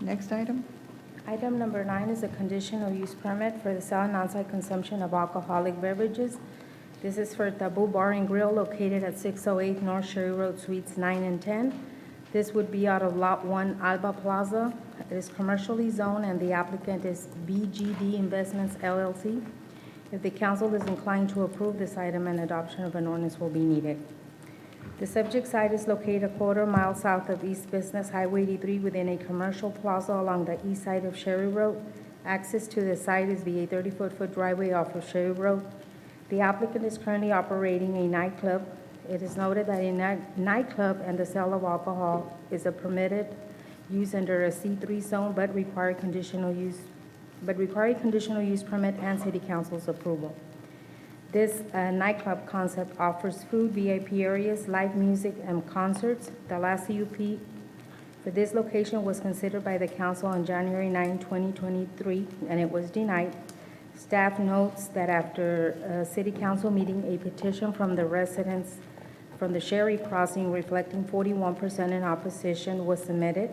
Next item? Item number 9 is a conditional use permit for the sale and on-site consumption of alcoholic beverages. This is for Taboo Bar and Grill located at 608 North Sherry Road, Suites 9 and 10. This would be out of Lot 1 Alba Plaza. It is commercially zoned, and the applicant is BGD Investments LLC. If the council is inclined to approve this item, an adoption of an ordinance will be needed. The subject site is located a quarter-mile south of East Business Highway 83 within a commercial plaza along the east side of Sherry Road. Access to the site is via a 30-foot driveway off of Sherry Road. The applicant is currently operating a nightclub. It is noted that a nightclub and the sale of alcohol is a permitted use under a C3 zone, but require conditional use permit and city council's approval. This nightclub concept offers food, VIP areas, live music, and concerts. The last CUP for this location was considered by the council on January 9, 2023, and it was denied. Staff notes that after a city council meeting, a petition from the residents from the Sherry Crossing reflecting 41% in opposition was submitted.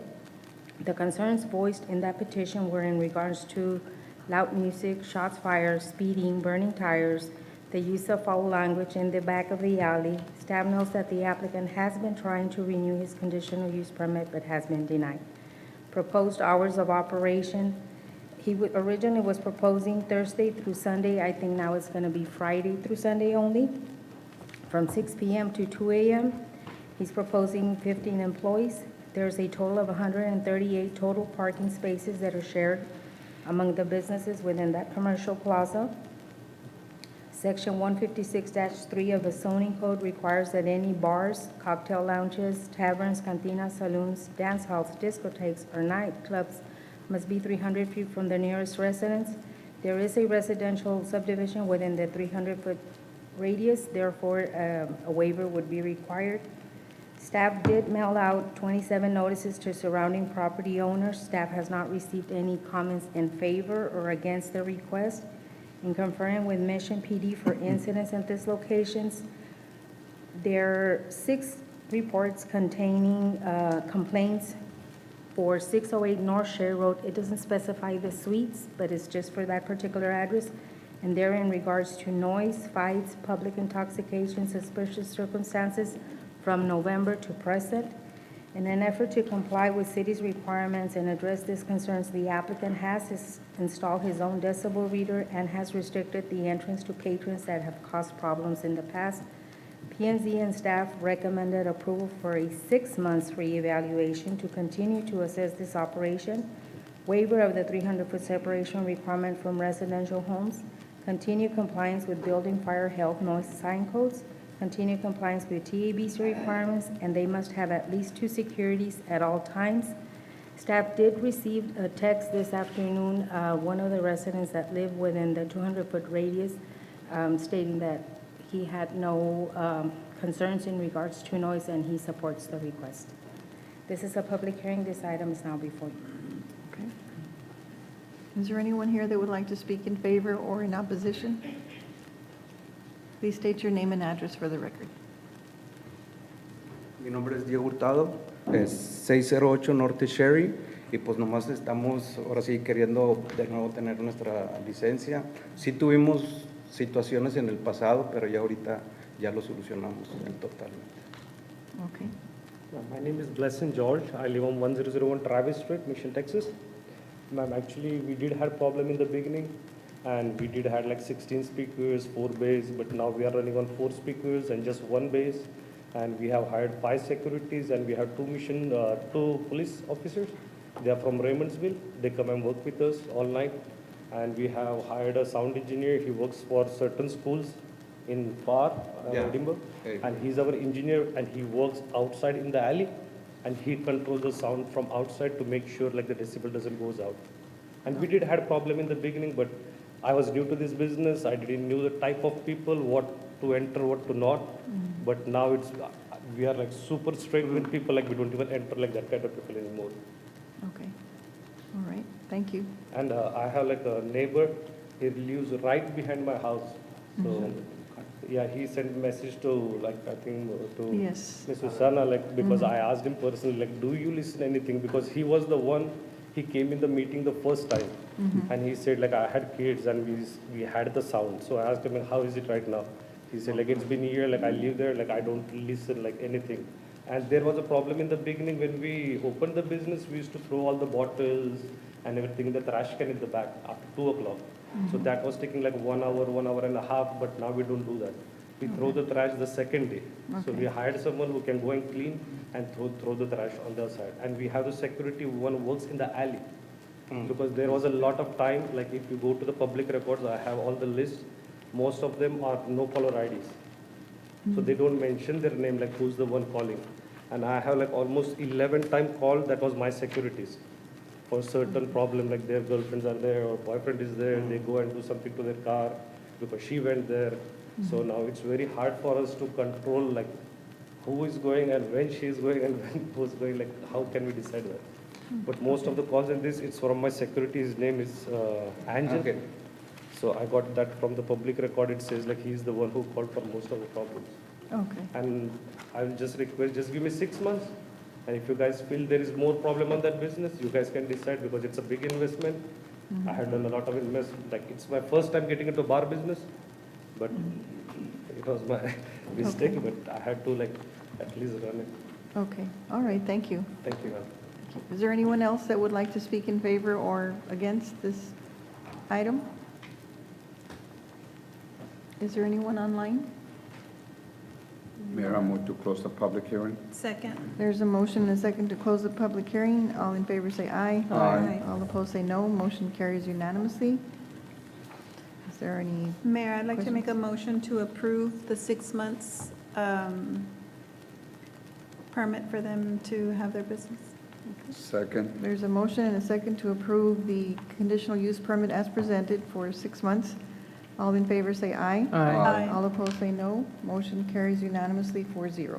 The concerns voiced in that petition were in regards to loud music, shots fired, speeding, burning tires, the use of foul language in the back of the alley. Staff notes that the applicant has been trying to renew his conditional use permit but has been denied. Proposed hours of operation. He originally was proposing Thursday through Sunday. I think now it's going to be Friday through Sunday only, from 6 p.m. to 2 a.m. He's proposing 15 employees. There's a total of 138 total parking spaces that are shared among the businesses within that commercial plaza. Section 156-3 of the zoning code requires that any bars, cocktail lounges, taverns, cantinas, saloons, dance halls, discotheques, or nightclubs must be 300 feet from the nearest residence. There is a residential subdivision within the 300-foot radius, therefore a waiver would be required. Staff did mail out 27 notices to surrounding property owners. Staff has not received any comments in favor or against the request. In conferring with Mission PD for incidents at these locations, there are 6 reports containing complaints for 608 North Sherry Road. It doesn't specify the suites, but it's just for that particular address. And they're in regards to noise, fights, public intoxication, suspicious circumstances from November to present. In an effort to comply with city's requirements and address these concerns, the applicant has installed his own decibel reader and has restricted the entrance to patrons that have caused problems in the past. P&Z and staff recommended approval for a 6-month reevaluation to continue to assess this operation, waiver of the 300-foot separation requirement from residential homes, continue compliance with building, fire, health, noise sign codes, continue compliance with TABC requirements, and they must have at least 2 securities at all times. Staff did receive a text this afternoon, one of the residents that live within the 200-foot radius, stating that he had no concerns in regards to noise, and he supports the request. This is a public hearing. This item is now before you. Okay. Is there anyone here that would like to speak in favor or in opposition? Please state your name and address for the record. Mi nombre es Diego Hurtado, es 608 Norte Sherry, y pues nomás estamos ahora sí queriendo de nuevo tener nuestra licencia. Sí tuvimos situaciones en el pasado, pero ya ahorita ya lo solucionamos totalmente. Okay. My name is Blessing George. I live on 1001 Travis Street, Mission, Texas. Ma'am, actually, we did have problem in the beginning, and we did have like 16 speakers, 4 bays, but now we are running on 4 speakers and just 1 bass. And we have hired 5 securities, and we have 2 police officers. They are from Raymondsville. They come and work with us all night. And we have hired a sound engineer. He works for certain schools in FAR, Yeah. Edinburgh. Hey. And he's our engineer, and he works outside in the alley, and he controls the sound from outside to make sure like the decibel doesn't goes out. And we did had problem in the beginning, but I was new to this business. I didn't know the type of people, what to enter, what to not. But now it's, we are like super strict with people, like we don't even enter like that kind of people anymore. Okay. All right, thank you. And I have like a neighbor, he lives right behind my house. So, yeah, he sent message to like, I think to Yes. Ms. Susanna, like, because I asked him personally, like, do you listen anything? Because he was the one, he came in the meeting the first time. And he said like, I had kids and we had the sound. So I asked him, like, how is it right now? He said like, it's been a year, like I live there, like I don't listen like anything. And there was a problem in the beginning when we opened the business, we used to throw all the bottles and everything in the trash can in the back after 2 o'clock. So that was taking like 1 hour, 1 hour and a half, but now we don't do that. We throw the trash the second day. So we hired someone who can go and clean and throw the trash on the side. And we have the security one who works in the alley. Because there was a lot of time, like if you go to the public records, I have all the lists. Most of them are no caller IDs. So they don't mention their name, like who's the one calling. And I have like almost 11 time call, that was my securities. For certain problem, like their girlfriends are there or boyfriend is there, they go and do something to their car because she went there. So now it's very hard for us to control like who is going and when she is going and when who's going, like how can we decide that? But most of the calls in this, it's from my security, his name is Angel. Okay. So I got that from the public record, it says like he's the one who called for most of the problems. Okay. And I will just request, just give me 6 months. And if you guys feel there is more problem on that business, you guys can decide because it's a big investment. I had done a lot of investment, like it's my first time getting into bar business, but it was my mistake, but I had to like at least run it. Okay, all right, thank you. Thank you, ma'am. Is there anyone else that would like to speak in favor or against this item? Is there anyone online? Mayor, I move to close the public hearing. Second. There's a motion and a second to close the public hearing. All in favor say aye. Aye. All opposed say no. Motion carries unanimously. Is there any, Mayor, I'd like to make a motion to approve the 6 months permit for them to have their business. Second. there's a motion and a second to approve the conditional use permit as presented for 6 months. All in favor say aye. Aye. All opposed say no. Motion carries unanimously 4-0.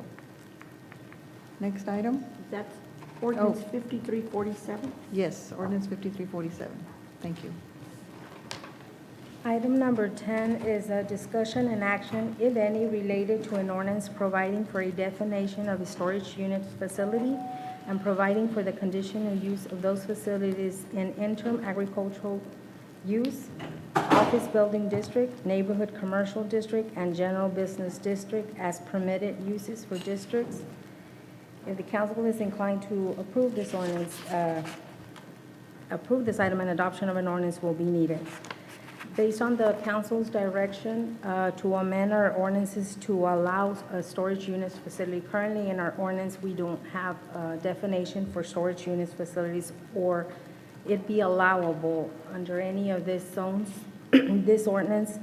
Next item? That's ordinance 5347. Yes, ordinance 5347. Thank you. Item number 10 is a discussion and action, if any, related to an ordinance providing for a definition of a storage unit facility and providing for the conditional use of those facilities in interim agricultural use, office building district, neighborhood commercial district, and general business district as permitted uses for districts. If the council is inclined to approve this ordinance, approve this item, and adoption of an ordinance will be needed. Based on the council's direction to amend our ordinances to allow a storage units facility, currently in our ordinance, we don't have a definition for storage units facilities or it be allowable under any of these zones. This ordinance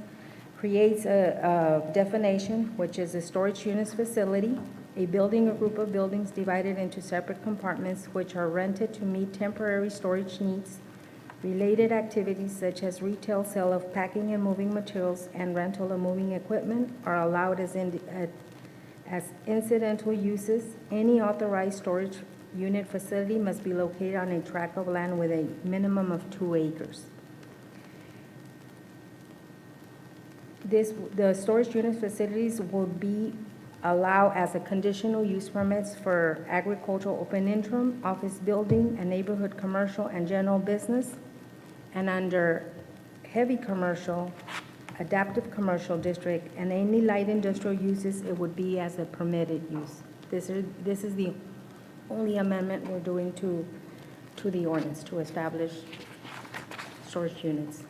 creates a definition, which is a storage units facility, a building or group of buildings divided into separate compartments which are rented to meet temporary storage needs. Related activities such as retail sale of packing and moving materials and rental of moving equipment are allowed as incidental uses. Any authorized storage unit facility must be located on a tract of land with a minimum of 2 acres. The storage unit facilities will be allowed as a conditional use permits for agricultural open interim, office building, and neighborhood commercial and general business. And under heavy commercial, adaptive commercial district, and any light industrial uses, it would be as a permitted use. This is the only amendment we're doing to the ordinance to establish storage units.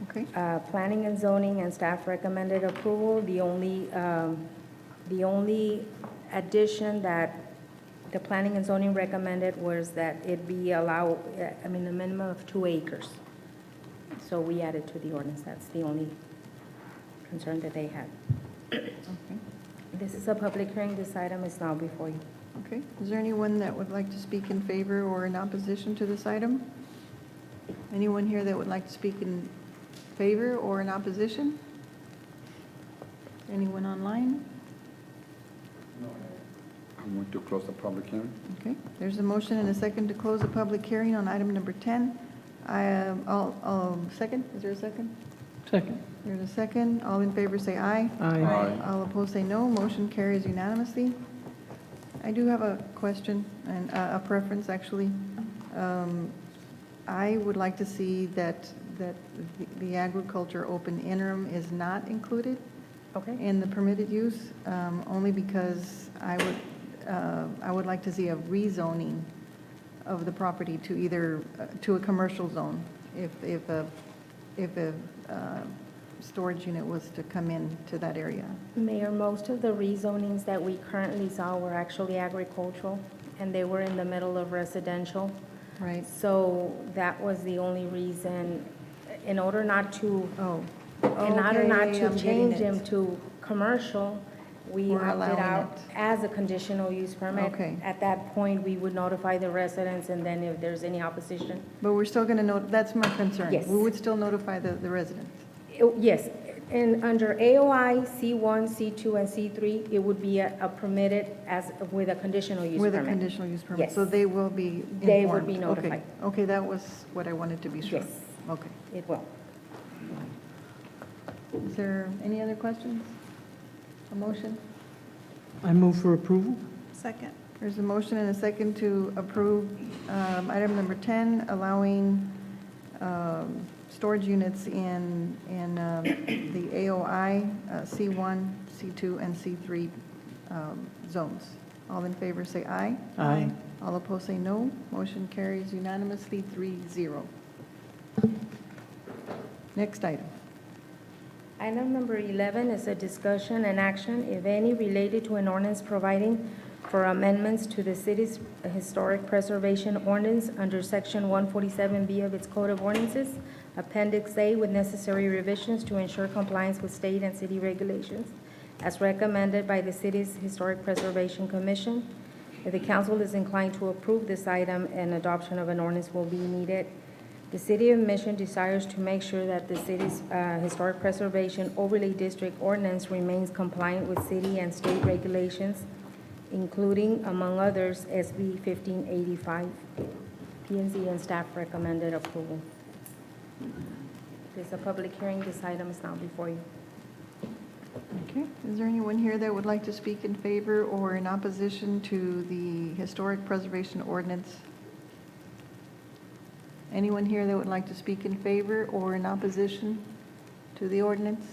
Okay. Planning and zoning and staff recommended approval. The only addition that the planning and zoning recommended was that it be allowed, a minimum of 2 acres. So we added to the ordinance. That's the only concern that they had. This is a public hearing. This item is now before you. Okay, is there anyone that would like to speak in favor or in opposition to this item? Anyone here that would like to speak in favor or in opposition? Anyone online? I want to close the public hearing. Okay, there's a motion and a second to close the public hearing on item number 10. I'll second, is there a second? Second. There's a second. All in favor say aye. Aye. All opposed say no. Motion carries unanimously. I do have a question and a preference, actually. I would like to see that the agriculture open interim is not included in the permitted use, only because I would like to see a rezoning of the property to either, to a commercial zone, if a storage unit was to come in to that area. Mayor, most of the rezonings that we currently saw were actually agricultural, and they were in the middle of residential. Right. So that was the only reason, in order not to, Okay, not I'm to getting change it. them to commercial, we We're opted allowing out it. as a conditional use permit. Okay. At that point, we would notify the residents, and then if there's any opposition. But we're still going to note, that's my concern. Yes. We would still notify the residents. Yes, and under AOI, C1, C2, and C3, it would be a permitted as, with a conditional use permit. With a conditional use permit. Yes. So they will be informed. They would be Okay. notified. Okay, that was what I wanted to be sure. Yes. Okay. It will. Is there any other questions? A motion? I move for approval. Second. There's a motion and a second to approve item number 10, allowing storage units in the AOI, C1, C2, and C3 zones. All in favor say aye. Aye. All opposed say no. Motion carries unanimously 3-0. Next item. Item number 11 is a discussion and action, if any, related to an ordinance providing for amendments to the city's historic preservation ordinance under Section 147B of its Code of Ordinances, Appendix A, with necessary revisions to ensure compliance with state and city regulations, as recommended by the city's Historic Preservation Commission. If the council is inclined to approve this item, an adoption of an ordinance will be needed. The City of Mission desires to make sure that the city's Historic Preservation Overlay District ordinance remains compliant with city and state regulations, including, among others, SB 1585. P&Z and staff recommended approval. There's a public hearing. This item is now before you. Okay, is there anyone here that would like to speak in favor or in opposition to the historic preservation ordinance? Anyone here that would like to speak in favor or in opposition to the ordinance?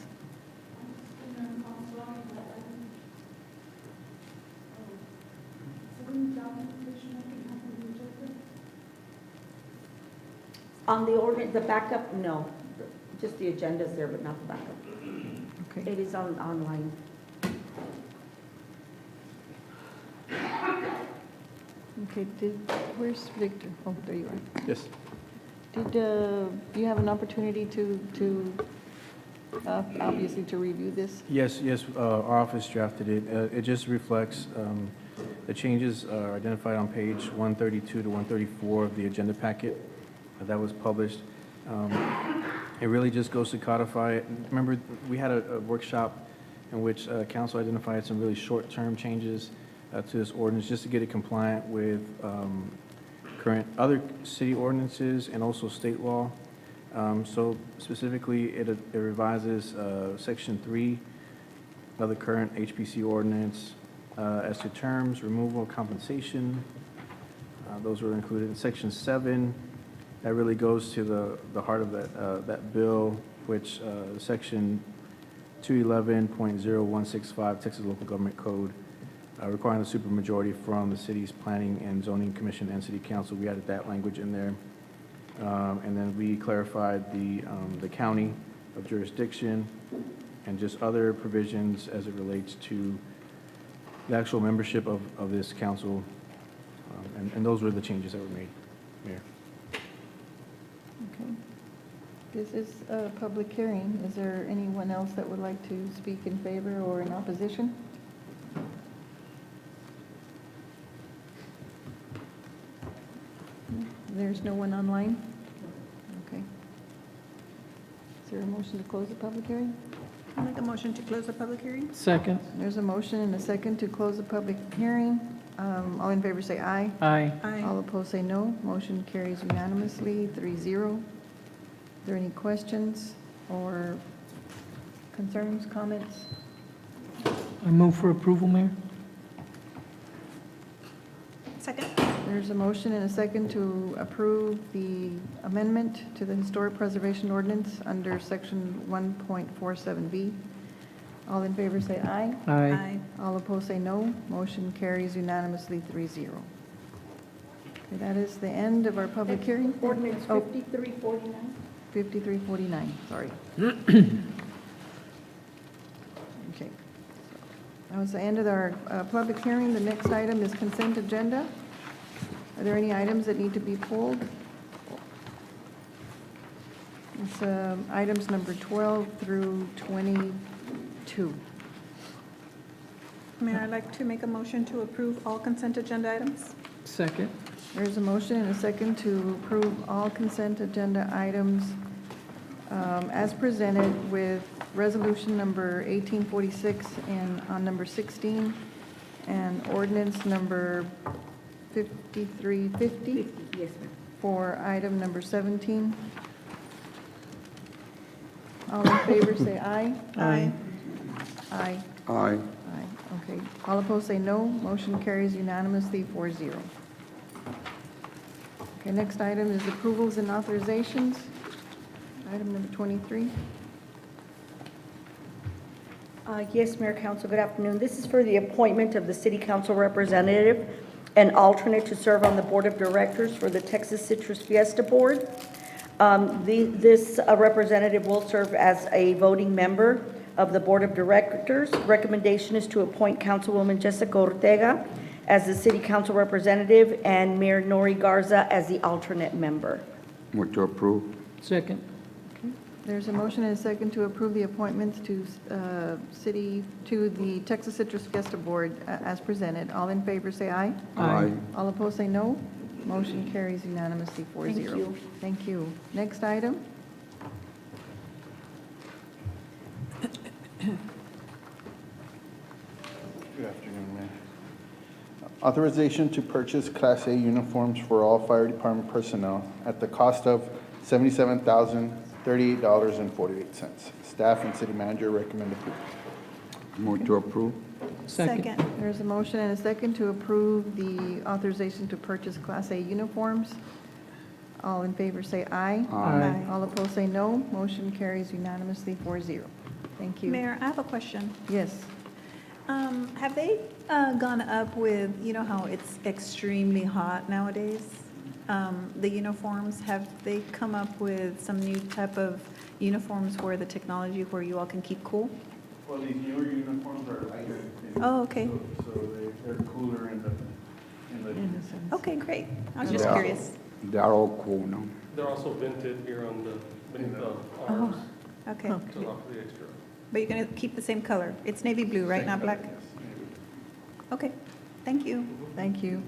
On the ordinance, the backup, no. Just the agenda's there, but not the backup. Okay. It is online. Okay, where's Victor? Oh, there you are. Yes. Did you have an opportunity to obviously to review this? Yes, our office drafted it. It just reflects, the changes are identified on page 132 to 134 of the agenda packet that was published. It really just goes to codify it. Remember, we had a workshop in which council identified some really short-term changes to this ordinance, just to get it compliant with current other city ordinances and also state law. So specifically, it revises Section 3 of the current HPC ordinance as to terms, removal, compensation. Those were included in Section 7. That really goes to the heart of that bill, which Section 211.0165 Texas Local Government Code, requiring a supermajority from the city's Planning and Zoning Commission and City Council. We added that language in there. And then we clarified the county of jurisdiction and just other provisions as it relates to the actual membership of this council. And those were the changes that were made, Mayor. Okay. This is a public hearing. Is there anyone else that would like to speak in favor or in opposition? There's no one online? Okay. Is there a motion to close the public hearing? I'll make a motion to close the public hearing. Second. There's a motion and a second to close the public hearing. All in favor say aye. Aye. Aye. All opposed say no. Motion carries unanimously, 3-0. Are there any questions or concerns, comments? I move for approval, Mayor. Second. There's a motion and a second to approve the amendment to the Historic Preservation Ordinance under Section 1.47B. All in favor say aye. Aye. All opposed say no. Motion carries unanimously, 3-0. Okay, that is the end of our public hearing. Ordinance Oh, 5349. 5349, sorry. Okay. That was the end of our public hearing. The next item is consent agenda. Are there any items that need to be pulled? It's items number 12 through 22. Mayor, I'd like to make a motion to approve all consent agenda items. Second. There's a motion and a second to approve all consent agenda items as presented with resolution number 1846 and on number 16 and ordinance number 5350 Yes, ma'am. for item number 17. All in favor say aye. Aye. Aye. Aye. Aye, okay. All opposed say no. Motion carries unanimously, 4-0. Okay, next item is approvals and authorizations. Item number 23. Yes, Mayor, Council, good afternoon. This is for the appointment of the City Council representative and alternate to serve on the Board of Directors for the Texas Citrus Fiesta Board. This representative will serve as a voting member of the Board of Directors. Recommendation is to appoint Councilwoman Jessica Ortega as the City Council representative and Mayor Nori Garza as the alternate member. Move to approve. Second. There's a motion and a second to approve the appointments to the Texas Citrus Fiesta Board as presented. All in favor say aye. Aye. All opposed say no. Motion carries unanimously, 4-0. Thank you. Thank you. Next item. Good afternoon, Mayor. Authorization to purchase Class A uniforms for all fire department personnel at the cost of $77,038.48. Staff and city manager recommend approval. Move to approve. Second. There's a motion and a second to approve the authorization to purchase Class A uniforms. All in favor say aye. Aye. All opposed say no. Motion carries unanimously, 4-0. Thank you. Mayor, I have a question. Yes. Have they gone up with, you know how it's extremely hot nowadays? The uniforms, have they come up with some new type of uniforms where the technology where you all can keep cool? Well, these newer uniforms are lighter. Oh, okay. So they're cooler in the. Okay, great. I was just They are- curious. They are all cool now. They're also vented here on beneath the Oh, arms okay. to allow for the extra. But you're going to keep the same color? It's navy blue, right, not black? Okay, thank you. Thank you.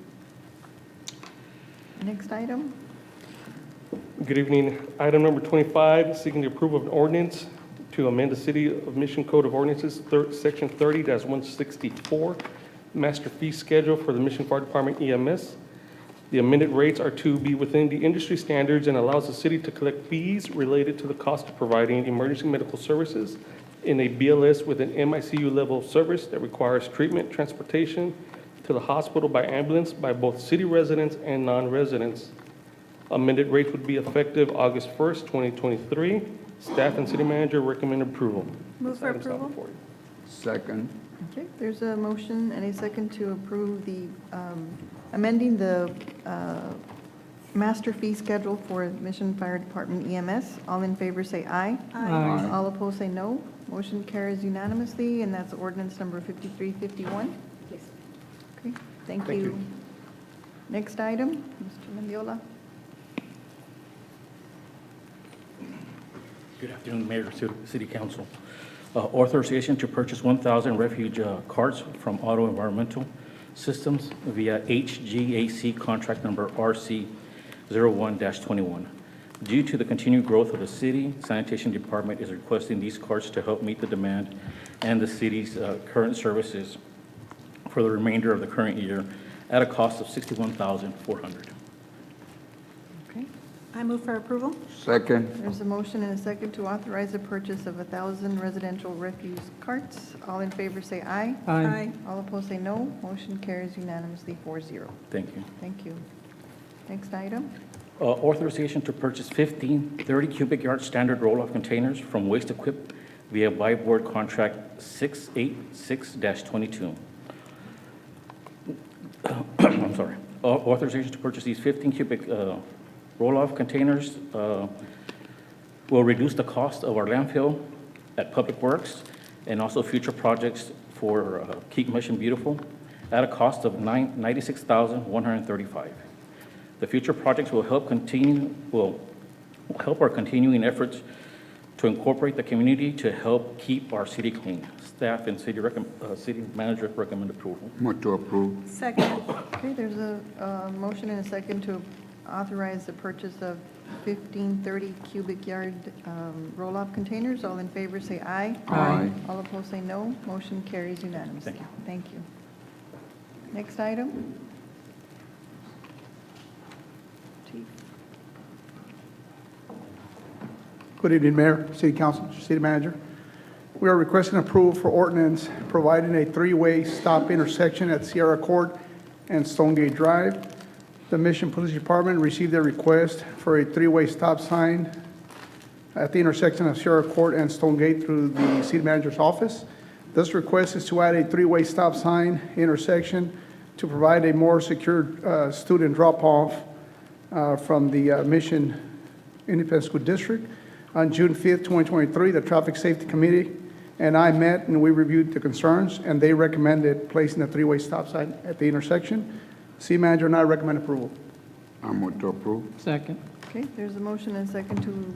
Next item. Good evening. Item number 25, seeking the approval of an ordinance to amend the City of Mission Code of Ordinances, Section 30-164, master fee schedule for the Mission Fire Department EMS. The amended rates are to be within the industry standards and allows the city to collect fees related to the cost of providing emergency medical services in a BLS with an MICU level of service that requires treatment, transportation to the hospital by ambulance by both city residents and non-residents. Amended rates would be effective August 1st, 2023. Staff and city manager recommend approval. Move for This item's not approval. before you. Second. Okay, there's a motion and a second to approve the amending the master fee schedule for Mission Fire Department EMS. All in favor say aye. Aye. All opposed say no. Motion carries unanimously, and that's ordinance number 5351. Yes. Okay, thank you. Next item, Mr. Mendiola. Good afternoon, Mayor, City Council. Authorization to purchase 1,000 refuge carts from Auto Environmental Systems via HGAC contract number RC01-21. Due to the continued growth of the city, Sanitation Department is requesting these carts to help meet the demand and the city's current services for the remainder of the current year at a cost of $61,400. Okay. I move for approval. Second. There's a motion and a second to authorize the purchase of 1,000 residential refuse carts. All in favor say aye. Aye. All opposed say no. Motion carries unanimously 4-0. Thank you. Thank you. Next item. Authorization to purchase 15 30 cubic yard standard roll-off containers from Waste Equip via buy board contract 686-22. I'm sorry. Authorization to purchase these 15 cubic roll-off containers will reduce the cost of our landfill at Public Works and also future projects for Keep Mission Beautiful at a cost of $96,135. The future projects will help our continuing efforts to incorporate the community to help keep our city clean. Staff and city manager recommend approval. Move to approve. Second. Okay, there's a motion and a second to authorize the purchase of 15 30 cubic yard roll-off containers. All in favor say aye. Aye. All opposed say no. Motion carries unanimously. Thank you. Thank you. Next item. Chief. Good evening, Mayor, City Council, City Manager. We are requesting approval for ordinance providing a three-way stop intersection at Sierra Court and Stonegate Drive. The Mission Police Department received a request for a three-way stop sign at the intersection of Sierra Court and Stonegate through the City Manager's office. This request is to add a three-way stop sign intersection to provide a more secure student drop-off from the Mission Independent School District. On June 5th, 2023, the Traffic Safety Committee and I met and we reviewed the concerns, and they recommended placing a three-way stop sign at the intersection. City Manager and I recommend approval. I move to approve. Second. Okay, there's a motion and a second to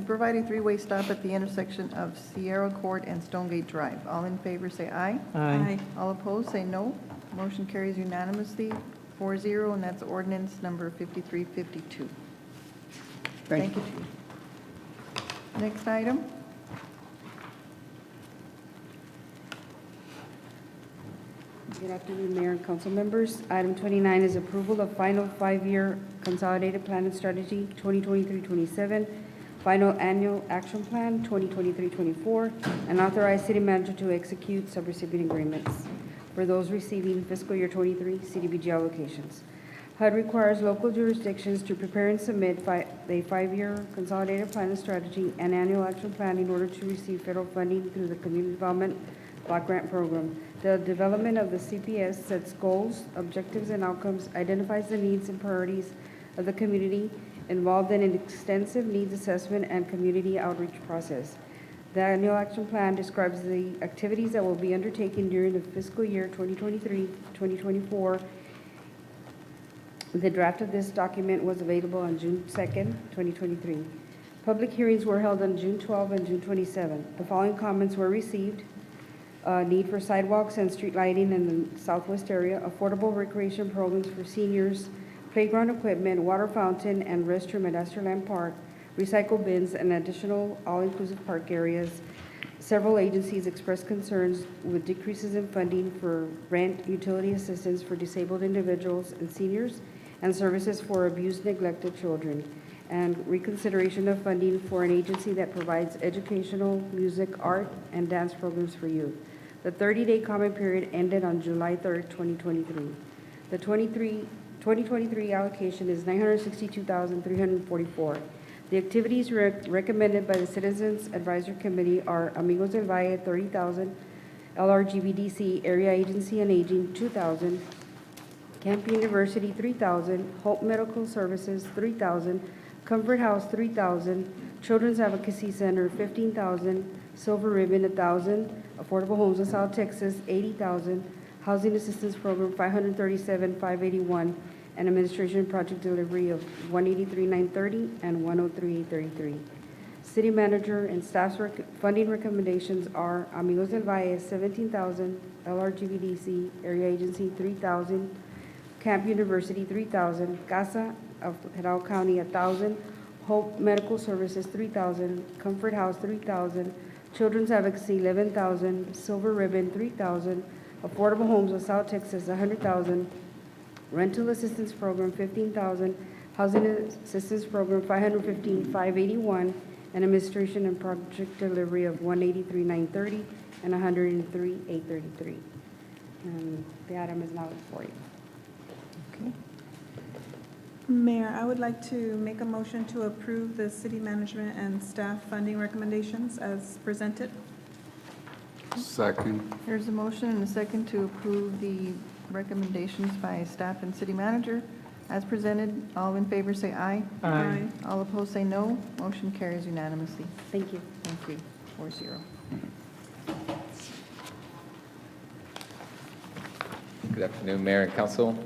provide a three-way stop at the intersection of Sierra Court and Stonegate Drive. All in favor say aye. Aye. All opposed say no. Motion carries unanimously 4-0, and that's ordinance number 5352. Thank you. Chief. Next item. Good afternoon, Mayor and council members. Item 29 is approval of final five-year consolidated plan and strategy 2023-27, final annual action plan 2023-24, and authorize city manager to execute subrecipient agreements for those receiving fiscal year 23 CDBG allocations. HUD requires local jurisdictions to prepare and submit a five-year consolidated plan and strategy and annual action plan in order to receive federal funding through the Community Development Block Grant Program. The development of the CPS sets goals, objectives, and outcomes, identifies the needs and priorities of the community involved in an extensive needs assessment and community outreach process. The annual action plan describes the activities that will be undertaken during the fiscal year 2023-2024. The draft of this document was available on June 2nd, 2023. Public hearings were held on June 12 and June 27. The following comments were received. Need for sidewalks and street lighting in the southwest area, affordable recreation programs for seniors, playground equipment, water fountain, and restroom at Asterland Park, recycle bins, and additional all-inclusive park areas. Several agencies expressed concerns with decreases in funding for rent, utility assistance for disabled individuals and seniors, and services for abused, neglected children, and reconsideration of funding for an agency that provides educational, music, art, and dance programs for youth. The 30-day comment period ended on July 3rd, 2023. The 2023 allocation is $962,344. The activities recommended by the Citizens Advisory Committee are Amigos del Valle, $30,000, LRGVDC, Area Agency on Aging, $2,000, Camp University, $3,000, Hope Medical Services, $3,000, Comfort House, $3,000, Children's Advocacy Center, $15,000, Silver Ribbon, $1,000, Affordable Homes in South Texas, $80,000, Housing Assistance Program, $537,581, and administration project delivery of 183,930 and 103,833. City manager and staff's funding recommendations are Amigos del Valle, 17,000, LRGVDC, area agency, 3,000, Camp University, 3,000, Casa of Hidalgo County, 1,000, Hope Medical Services, 3,000, Comfort House, 3,000, Children's Advocacy, 11,000, Silver Ribbon, 3,000, Affordable Homes of South Texas, 100,000, Rental Assistance Program, 15,000, Housing Assistance Program, 515,581, and administration and project delivery of 183,930 and 103,833. And the item is now before you. Mayor, I would like to make a motion to approve the city management and staff funding recommendations as presented. Second. There's a motion and a second to approve the recommendations by staff and city manager as presented. All in favor say aye. Aye. All opposed say no. Motion carries unanimously. Thank you. Thank you. 4-0. Good afternoon, Mayor and Council.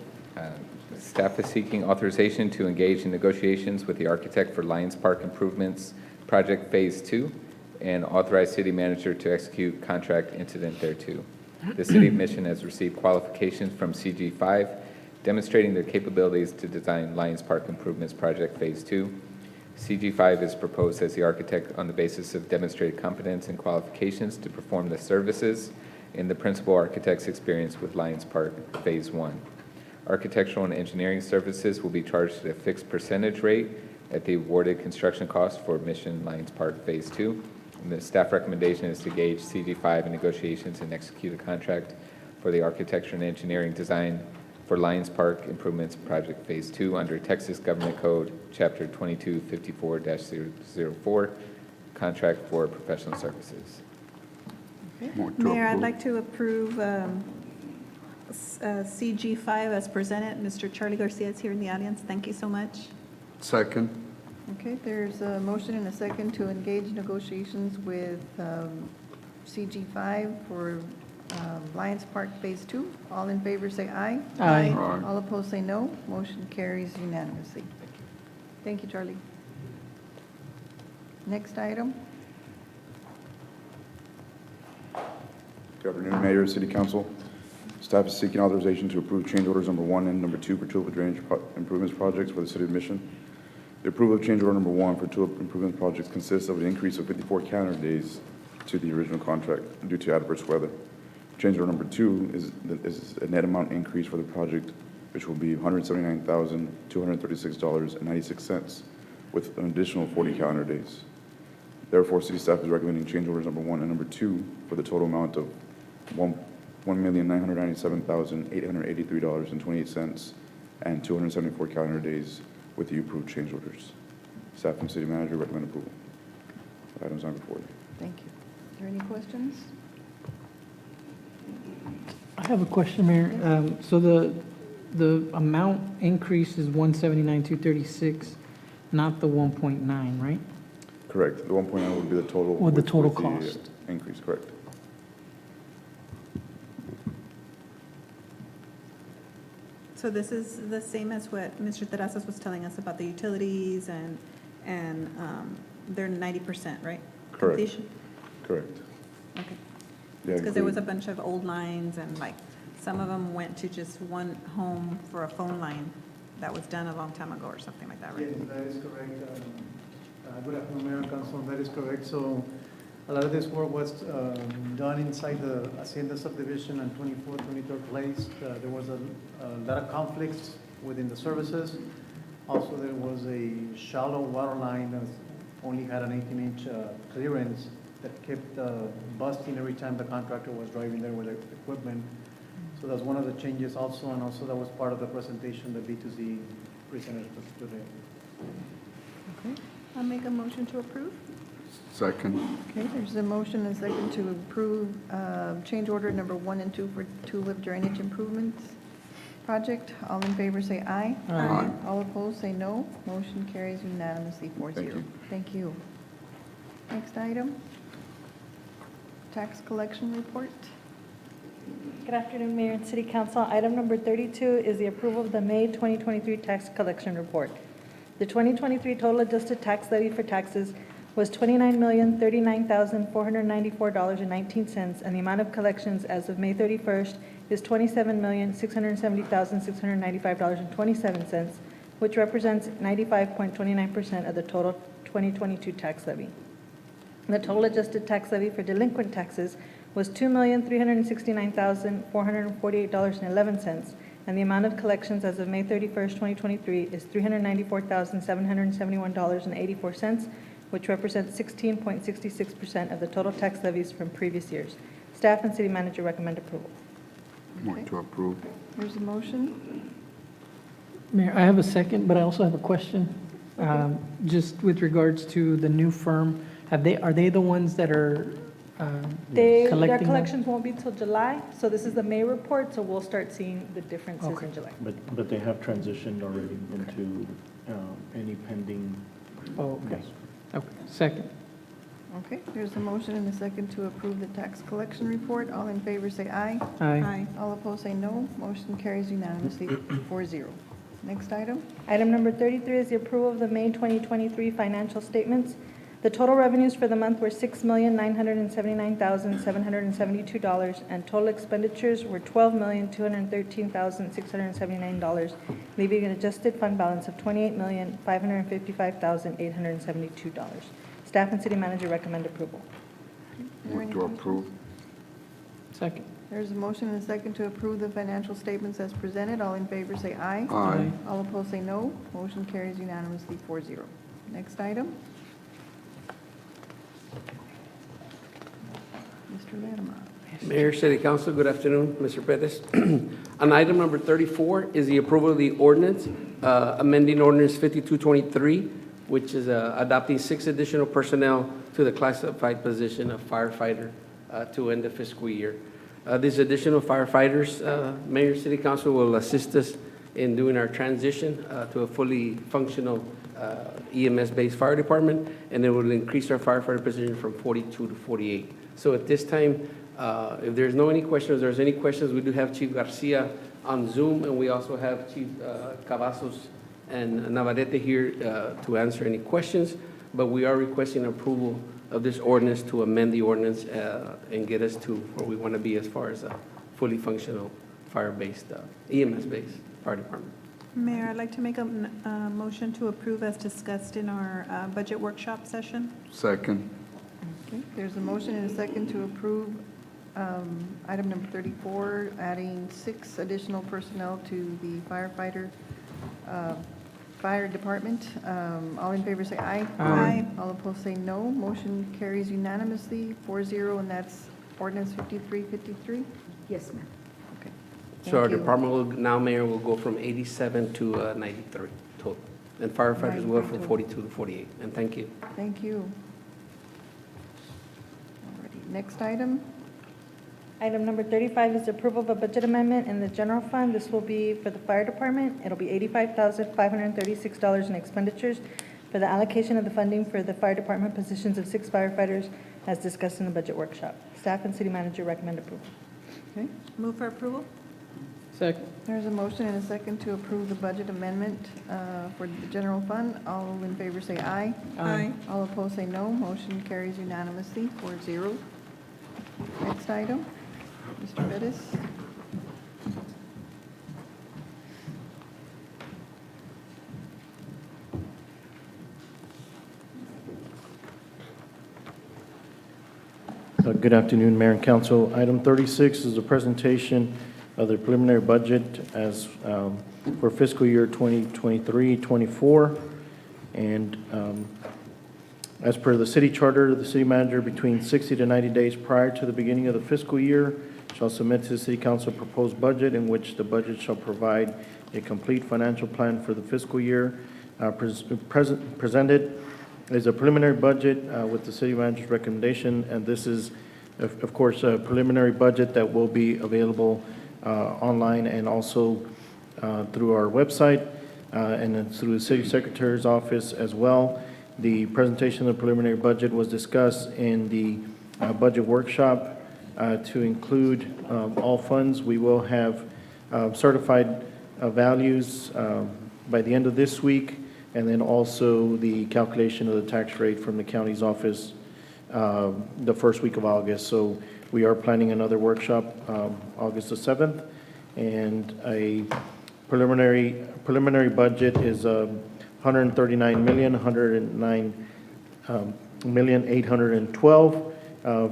Staff is seeking authorization to engage in negotiations with the architect for Lions Park Improvements Project Phase 2 and authorize city manager to execute contract incident thereto. The City of Mission has received qualifications from CG5 demonstrating their capabilities to design Lions Park Improvements Project Phase 2. CG5 is proposed as the architect on the basis of demonstrated competence and qualifications to perform the services in the principal architect's experience with Lions Park Phase 1. Architectural and engineering services will be charged at a fixed percentage rate at the awarded construction cost for Mission Lions Park Phase 2. And the staff recommendation is to engage CG5 in negotiations and execute a contract for the architecture and engineering design for Lions Park Improvements Project Phase 2 under Texas Government Code, Chapter 2254-004, contract for professional services. Mayor, I'd like to approve CG5 as presented. Mr. Charlie Garcia is here in the audience. Thank you so much. Second. Okay, there's a motion and a second to engage negotiations with CG5 for Lions Park Phase 2. All in favor say aye. Aye. Aye. All opposed say no. Motion carries unanimously. Thank you, Charlie. Next item. Good afternoon, Mayor, City Council. Staff is seeking authorization to approve change orders number 1 and number 2 for tulip drainage improvements projects for the City of Mission. The approval of change order number 1 for tulip improvement projects consists of an increase of 54 calendar days to the original contract due to adverse weather. Change order number 2 is a net amount increase for the project, which will be $179,236.96 with an additional 40 calendar days. Therefore, city staff is recommending change orders number 1 and number 2 for the total amount of $1,997,883.28 and 274 calendar days with the approved change orders. Staff and city manager recommend approval. The items are before you. Thank you. Are there any questions? I have a question, Mayor. So the amount increase is 179,236, not the 1.9, right? Correct. The 1.9 would be the total. Or the total with cost. Increase, correct. So this is the same as what Mr. Terrazas was telling us about the utilities and they're 90%, right? Correct. Completion? Correct. Okay. Yeah, Because there was a including- bunch of old lines and like, some of them went to just one home for a phone line that was done a long time ago or something like that, right? Yes, that is correct. Good afternoon, Mayor and Council. That is correct. So a lot of this work was done inside the Hacienda subdivision on 24th, 23rd Place. There was a lot of conflicts within the services. Also, there was a shallow water line that only had an 18-inch clearance that kept busting every time the contractor was driving there with the equipment. So that's one of the changes also, and also that was part of the presentation that B2Z presented today. Okay. I'll make a motion to approve. Second. Okay, there's a motion and a second to approve change order number 1 and 2 for tulip drainage improvements project. All in favor say aye. Aye. All opposed say no. Motion carries unanimously 4-0. Thank you. Next item. Tax collection report. Good afternoon, Mayor and City Council. Item number 32 is the approval of the May 2023 tax collection report. The 2023 total adjusted tax levy for taxes was $29,039,494.19, and the amount of collections as of May 31st is $27,670,695.27, which represents 95.29% of the total 2022 tax levy. The total adjusted tax levy for delinquent taxes was $2,369,448.11, and the amount of collections as of May 31st, 2023 is $394,771.84, which represents 16.66% of the total tax levies from previous years. Staff and city manager recommend approval. Move to approve. There's a motion. Mayor, I have a second, but I also have a question. Just with regards to the new firm, are they the ones that are Their collecting them? collections won't be till July, so this is the May report, so we'll start seeing the differences in July. But they have transitioned already into any pending. Oh, okay. Okay, second. Okay, there's a motion and a second to approve the tax collection report. All in favor say aye. Aye. All opposed say no. Motion carries unanimously 4-0. Next item. Item number 33 is the approval of the May 2023 financial statements. The total revenues for the month were $6,979,772, and total expenditures were $12,213,679, leaving an adjusted fund balance of $28,555,872. Staff and city manager recommend approval. Move to approve. Second. There's a motion and a second to approve the financial statements as presented. All in favor say aye. Aye. All opposed say no. Motion carries unanimously 4-0. Next item. Mr. Lerma. Mayor, City Council, good afternoon, Mr. Perez. On item number 34 is the approval of the ordinance, amending ordinance 5223, which is adopting 6 additional personnel to the classified position of firefighter to end the fiscal year. These additional firefighters, Mayor, City Council, will assist us in doing our transition to a fully functional EMS-based fire department, and it will increase our firefighter position from 42 to 48. So at this time, if there's any questions, we do have Chief Garcia on Zoom, and we also have Chief Cavazos and Navarrete here to answer any questions, but we are requesting approval of this ordinance to amend the ordinance and get us to where we want to be as far as a fully functional fire-based, EMS-based fire department. Mayor, I'd like to make a motion to approve as discussed in our budget workshop session. Second. Okay, there's a motion and a second to approve item number 34, adding 6 additional personnel to the fire department. All in favor say aye. Aye. All opposed say no. Motion carries unanimously 4-0, and that's ordinance 5353. Yes, ma'am. Okay. So our Thank you. department will, now, Mayor, will go from 87 to 93 total, and firefighters will go from 42 to 48, and thank you. Thank you. Alrighty, next item. Item number 35 is approval of a budget amendment in the general fund. This will be for the fire department. It'll be $85,536 in expenditures for the allocation of the funding for the fire department positions of 6 firefighters as discussed in the budget workshop. Staff and city manager recommend approval. Okay. Move for approval? Second. There's a motion and a second to approve the budget amendment for the general fund. All in favor say aye. Aye. All opposed say no. Motion carries unanimously 4-0. Next item, Mr. Bettis. Good afternoon, Mayor and Council. Item 36 is a presentation of the preliminary budget as for fiscal year 2023-24. And as per the city charter, the city manager between 60 to 90 days prior to the beginning of the fiscal year shall submit to the city council a proposed budget in which the budget shall provide a complete financial plan for the fiscal year. Presented is a preliminary budget with the city manager's recommendation, and this is, of course, a preliminary budget that will be available online and also through our website and then through the city secretary's office as well. The presentation of the preliminary budget was discussed in the budget workshop to include all funds. We will have certified values by the end of this week, and then also the calculation of the tax rate from the county's office the first week of August. So we are planning another workshop August the 7th, and a preliminary budget is $139,109,812.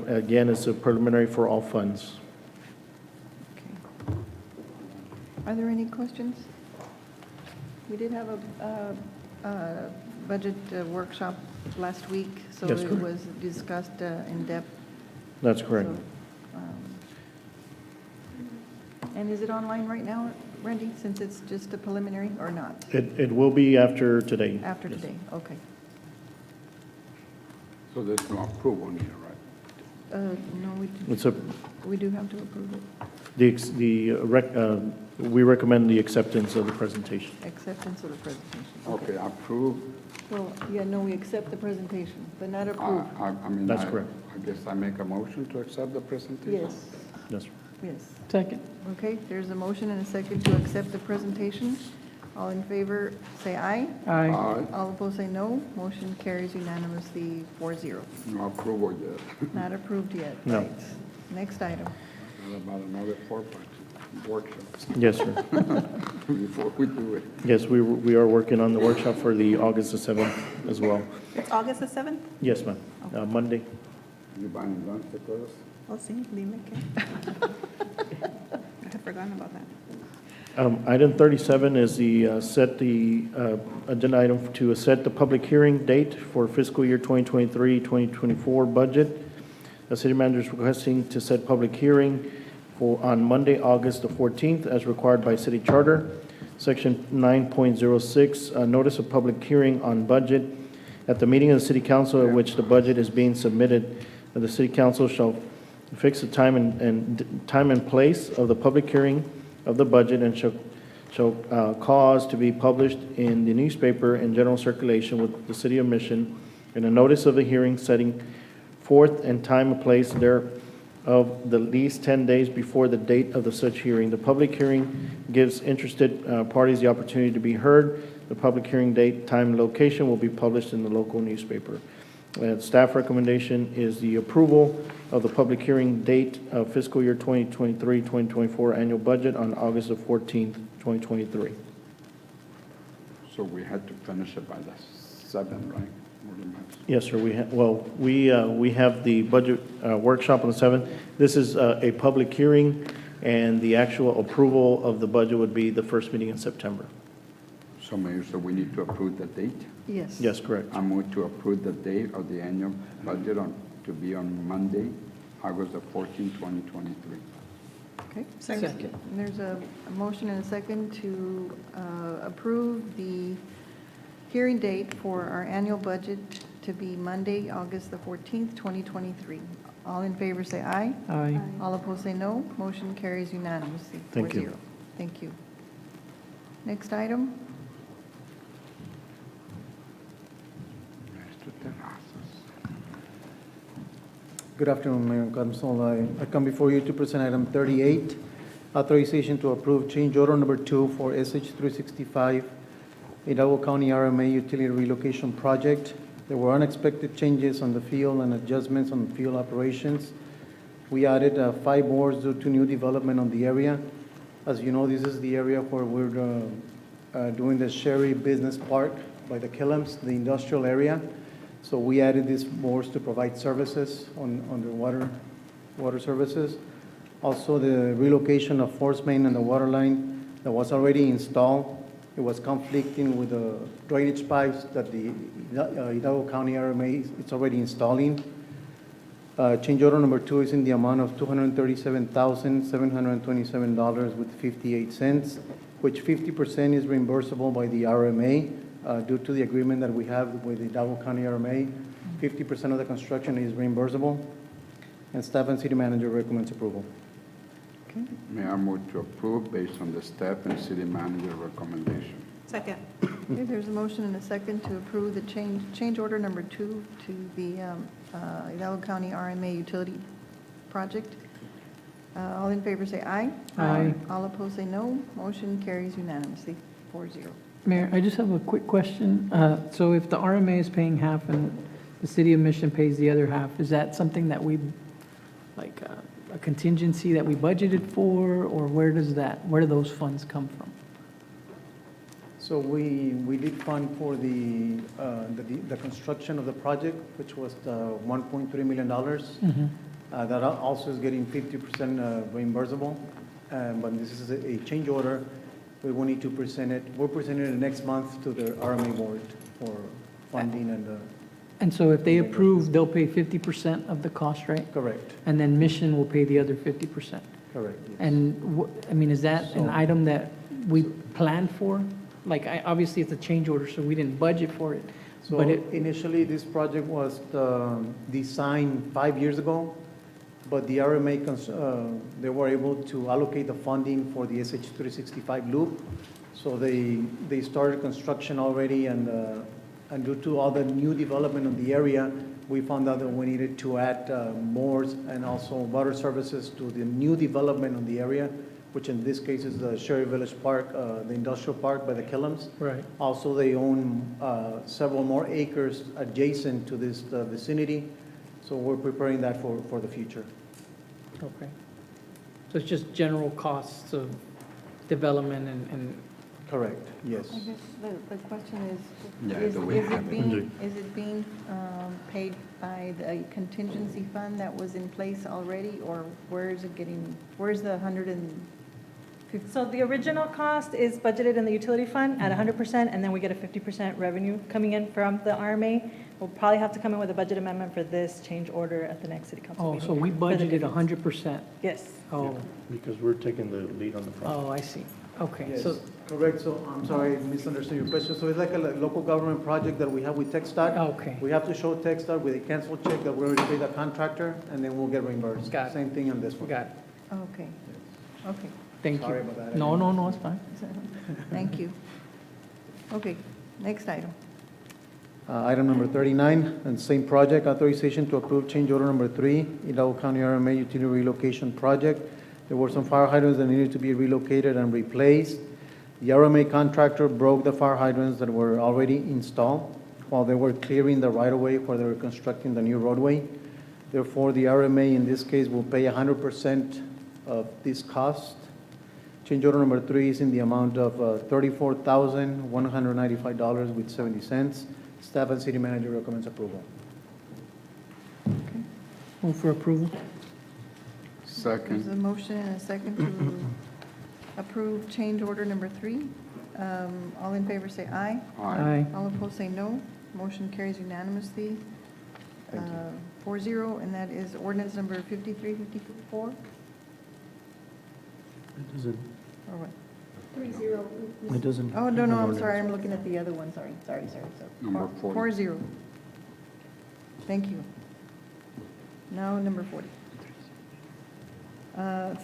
Again, it's a preliminary for all funds. Are there any questions? We did have a budget workshop last week, so Yes, it correct. was discussed in depth. That's correct. So, and is it online right now, Randy, since it's just a preliminary or not? It will be after today. After Yes. today, okay. So there's no approval here, right? No, It's a, we do have to approve it. we recommend the acceptance of the presentation. Acceptance of the presentation. Okay, approve. Well, yeah, no, we accept the presentation, but not approve. I mean, That's correct. I guess I make a motion to accept the presentation? Yes, Yes, sir. yes. Second. Okay, there's a motion and a second to accept the presentation. All in favor, say aye. Aye. Aye. All opposed, say no. Motion carries unanimously 4-0. No approval yet. Not approved yet. No. Right. Next item. What about another workshops Yes, sir. before we do it? Yes, we are working on the workshop for the August the 7th as well. It's August the 7th? Yes, ma'am. Monday. You buying lunch for us? Oh, sí, dime qué. I had forgotten about that. Item 37 is the agenda item to set the public hearing date for fiscal year 2023-2024 budget. The city manager is requesting to set public hearing on Monday, August the 14th, as required by city charter. Section 9.06, notice of public hearing on budget. At the meeting of the city council at which the budget is being submitted, the city council shall fix the time and place of the public hearing of the budget and shall cause to be published in the newspaper in general circulation with the city of Mission, and a notice of the hearing setting forth and time and place thereof the least 10 days before the date of the such hearing. The public hearing gives interested parties the opportunity to be heard. The public hearing date, time, and location will be published in the local newspaper. Staff recommendation is the approval of the public hearing date of fiscal year 2023-2024 annual budget on August the 14th, 2023. So we had to finish it by the 7th, right? More than that. Yes, sir. We have the budget workshop on the 7th. This is a public hearing, and the actual approval of the budget would be the first meeting in September. So Mayor, so we need to approve the date? Yes. Yes, correct. I move to approve the date of the annual budget to be on Monday, August the 14th, 2023. Okay. Second. And there's a motion and a second to approve the hearing date for our annual budget to be Monday, August the 14th, 2023. All in favor, say aye. Aye. All opposed, say no. Motion carries unanimously, 4-0. Thank you. Thank you. Next item. Good afternoon, Mayor and Council. I come before you to present item 38, authorization to approve change order number 2 for SH 365, Hidalgo County RMA Utility Relocation Project. There were unexpected changes on the field and adjustments on field operations. We added 5 boards due to new development on the area. As you know, this is the area where we're doing the Sherry Business Park by the Killam's, the industrial area. So we added these boards to provide services on the water services. Also, the relocation of force main and the water line that was already installed. It was conflicting with the drainage pipes that the Hidalgo County RMA is already installing. Change order number 2 is in the amount of $237,727 with 58 cents, which 50% is reimbursable by the RMA. Due to the agreement that we have with the Hidalgo County RMA, 50% of the construction is reimbursable, and staff and city manager recommends approval. Okay. May I move to approve based on the staff and city manager recommendation? Second. Okay, there's a motion and a second to approve the change order number 2 to the Hidalgo County RMA utility project. All in favor say aye. Aye. All opposed say no. Motion carries unanimously, 4-0. Mayor, I just have a quick question. So if the RMA is paying half and the city of Mission pays the other half, is that something that we, like, a contingency that we budgeted for, or where do those funds come from? So we did fund for the construction of the project, which was $1.3 million. That also is getting 50% reimbursable. But this is a change order. We will need to present it. We'll present it next month to the RMA board for funding and. And so if they approve, they'll pay 50% of the cost, right? Correct. And then Mission will pay the other 50%? Correct. Yes. And, I mean, is that an item that we planned for? Like, obviously, it's a change order, so we didn't budget for it. So But it, initially, this project was designed 5 years ago, but the RMA, they were able to allocate the funding for the SH 365 loop. So they started construction already, and due to all the new development of the area, we found out that we needed to add more and also water services to the new development of the area, which in this case is the Sherry Village Park, the industrial park by the Killam's. Right. Also, they own several more acres adjacent to this vicinity, so we're preparing that for the future. okay. So it's just general costs of development and Correct, yes. I guess the question Yeah, is do we have it? is it being paid by the contingency fund that was in place already, or where's the 150? So the original cost is budgeted in the utility fund at 100%, and then we get a 50% revenue coming in from the RMA. We'll probably have to come in with a budget amendment for this change order at the next city council oh, meeting. so we for the budgeted difference. 100%? Yes. Oh, Because we're taking the lead on the project. oh, I see. Okay, Yes, so, correct. So I'm sorry, I misunderstood your question. So it's like a local government project that we have with TechStart. okay. We have to show TechStart with a canceled check that we already paid the contractor, and then we'll get reimbursed. Got it. Same thing on this one. Got it. Okay, okay, Thank Sorry you. about that. No, it's fine. thank you. Okay, next item. Item number 39, and same project, authorization to approve change order number 3, Hidalgo County RMA utility relocation project. There were some fire hydrants that needed to be relocated and replaced. The RMA contractor broke the fire hydrants that were already installed while they were clearing the right-of-way where they were constructing the new roadway. Therefore, the RMA in this case will pay 100% of this cost. Change order number 3 is in the amount of $34,195.70. Staff and city manager recommends approval. Move for approval? There's a Second. motion and a second to approve change order number 3. All in favor say aye. Aye. All opposed say no. Motion carries unanimously, 4-0, and that is ordinance number 5354, It doesn't, or what? it doesn't. Oh, no, have no, an I'm ordinance. sorry, I'm looking at the other one, sorry. Number 40. 4-0. Thank you. Now, number 40.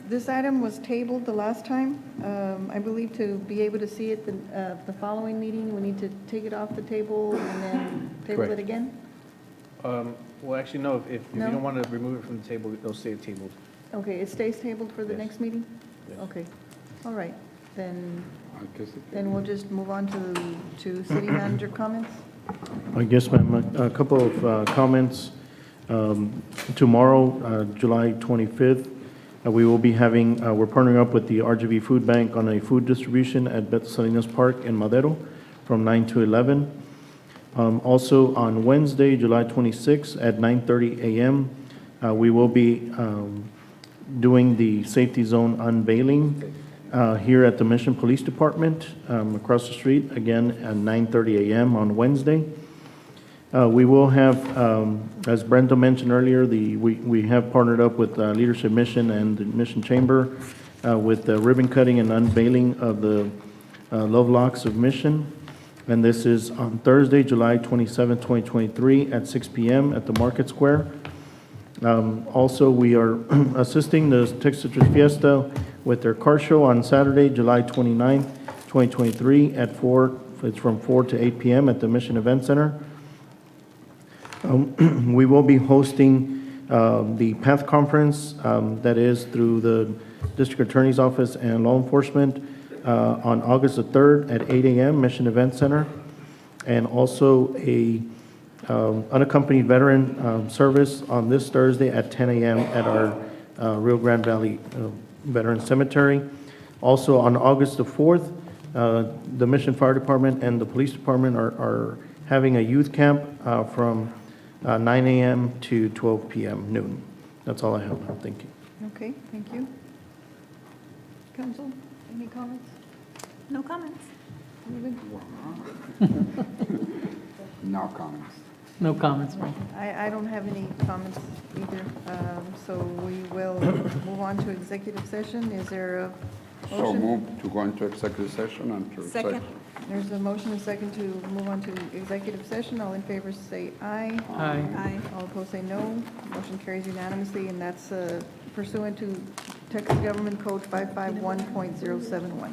This item was tabled the last time. I believe to be able to see it the following meeting, we need to take it off the table and then table it Correct. again? Well, actually, no, if you No? don't want to remove it from the table, it'll stay tabled. Okay, it stays tabled for the Yes. next meeting? Yes. Okay, all right, then I guess it- Then we'll just move on to city manager comments. I guess, ma'am, a couple of comments. Tomorrow, July 25th, we will be having, we're partnering up with the RGV Food Bank on a food distribution at Beth Salinas Park in Madero from 9 to 11. Also, on Wednesday, July 26th at 9:30 a.m., we will be doing the safety zone unveiling here at the Mission Police Department across the street, again at 9:30 a.m. on Wednesday. We will have, as Brenda mentioned earlier, we have partnered up with Leadership Mission and the Mission Chamber with the ribbon cutting and unveiling of the Love Locks of Mission. And this is on Thursday, July 27, 2023 at 6 p.m. at the Market Square. Also, we are assisting the Texas Citrus Fiesta with their car show on Saturday, July 29, 2023 at 4, it's from 4 to 8 p.m. at the Mission Event Center. We will be hosting the PATH conference, that is through the District Attorney's Office and law enforcement, on August the 3rd at 8 a.m., Mission Event Center, and also a unaccompanied veteran service on this Thursday at 10 a.m. at our Rio Grande Valley Veteran Cemetery. Also on August the 4th, the Mission Fire Department and the Police Department are having a youth camp from 9 a.m. to 12 p.m. noon. That's all I have now. Thank you. Okay, thank you. Council, any comments? No comments. No comments. No comments, Mayor. I don't have any comments either, so we will move on to executive session. Is there a So motion? move to go into executive session and to. Second. There's a motion and second to move on to executive session. All in favor say aye. Aye. Aye. All opposed say no. Motion carries unanimously, and that's pursuant to Texas Government Code 551.071.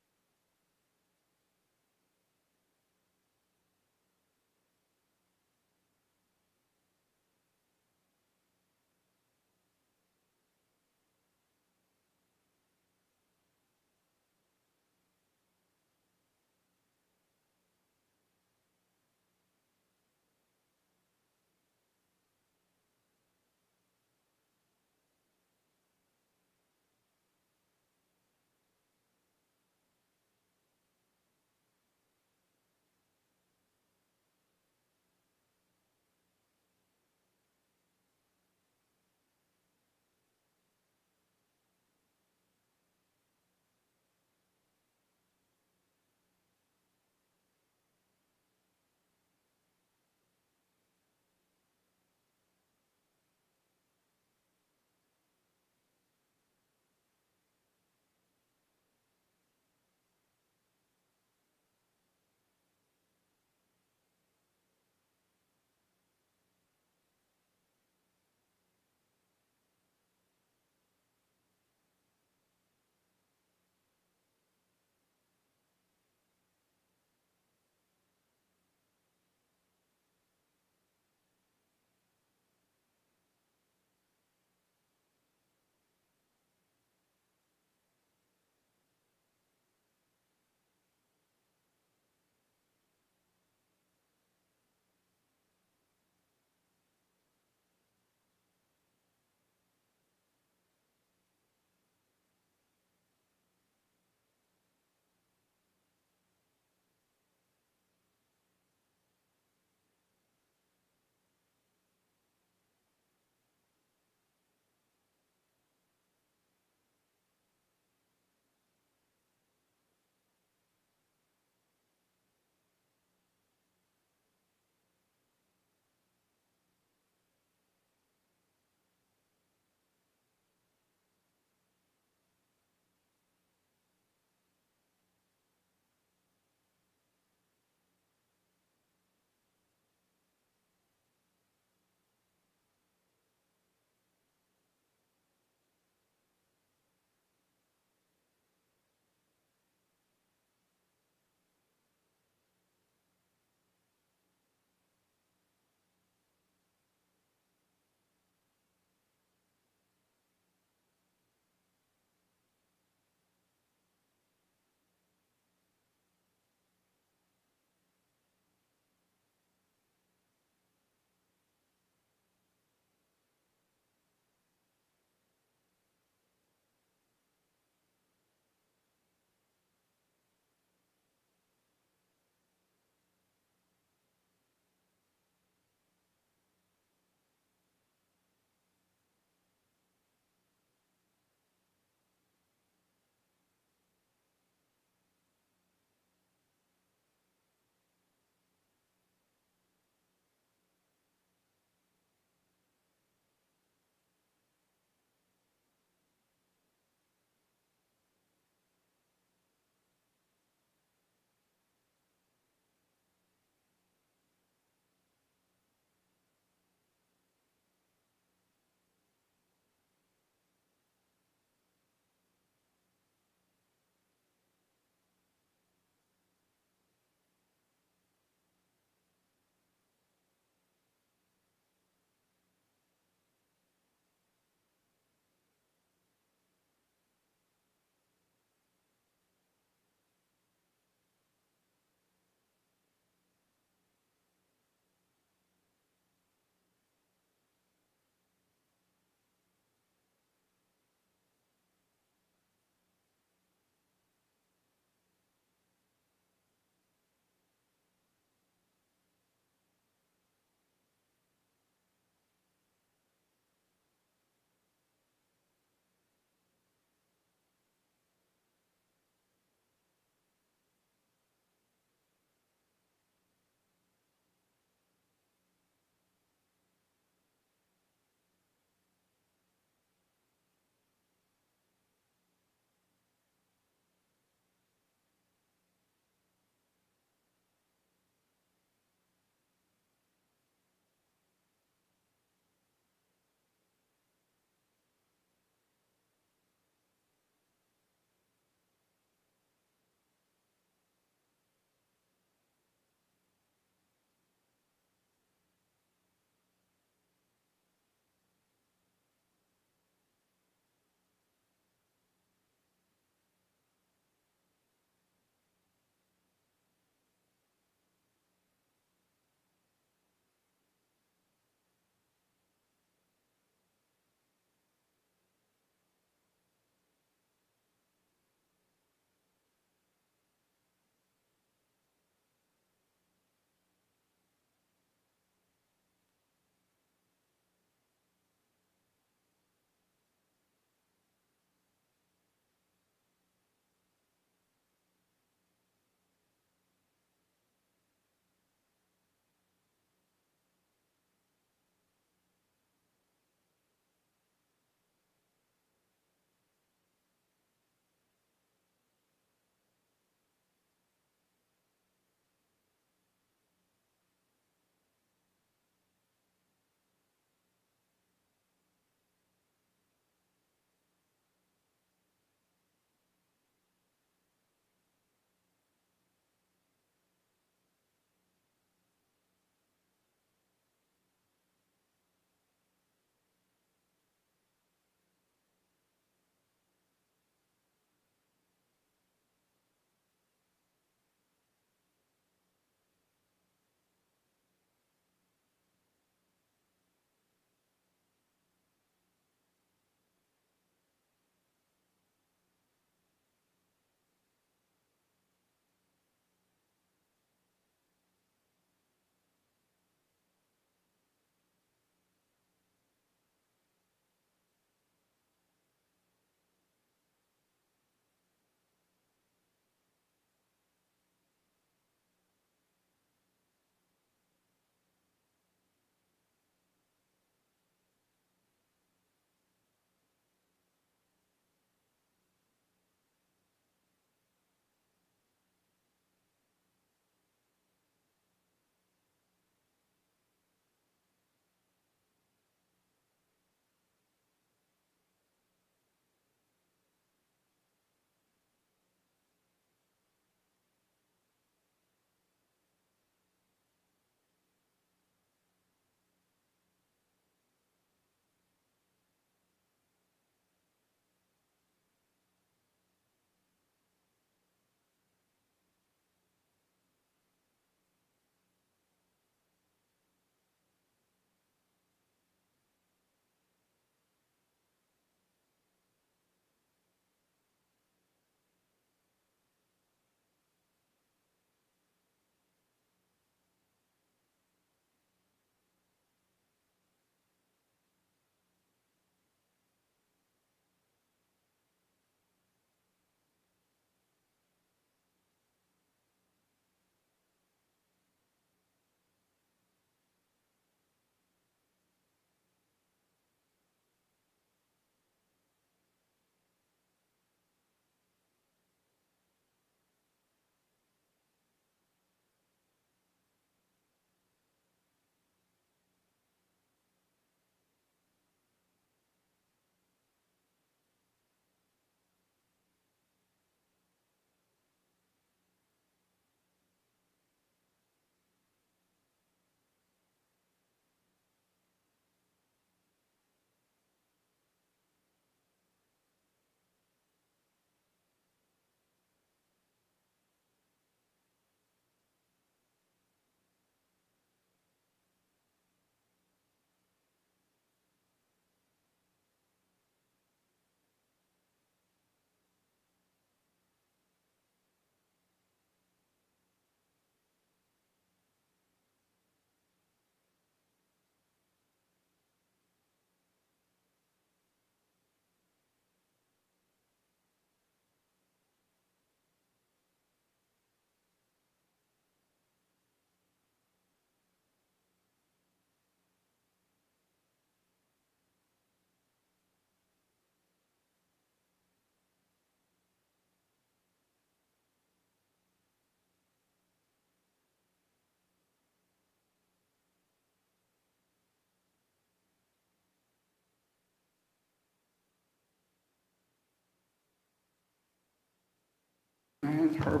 And her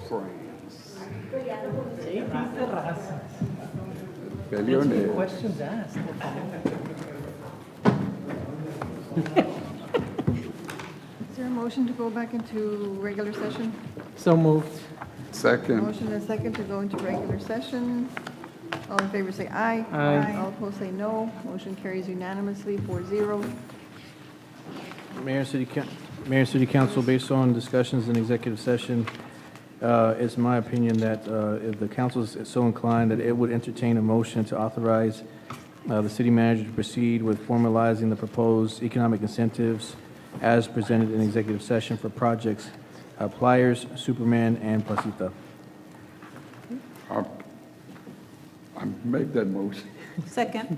friends. Peleones. Questions asked. Is there a motion to go back into regular session? So moved. Second. Motion and a second to go into regular session. All in favor say aye. Aye. All opposed say no. Motion carries unanimously 4-0. Mayor and City Council, based on discussions in executive session, it's my opinion that if the council is so inclined, that it would entertain a motion to authorize the city manager to proceed with formalizing the proposed economic incentives as presented in executive session for projects Pliers, Superman, and Placita. I make that motion. Second.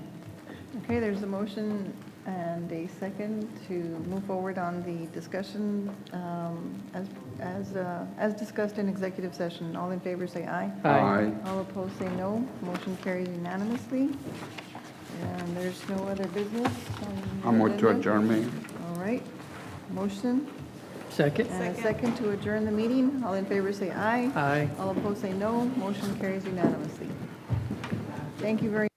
Okay, there's a motion and a second to move forward on the discussion as discussed in executive session. All in favor say aye. Aye. All opposed say no. Motion carries unanimously. And there's no other business on the I move to agenda. adjourn, Mayor. All right. Motion Second? and a second to adjourn the meeting. All in favor say aye. Aye. All opposed say no. Motion carries unanimously. Thank you very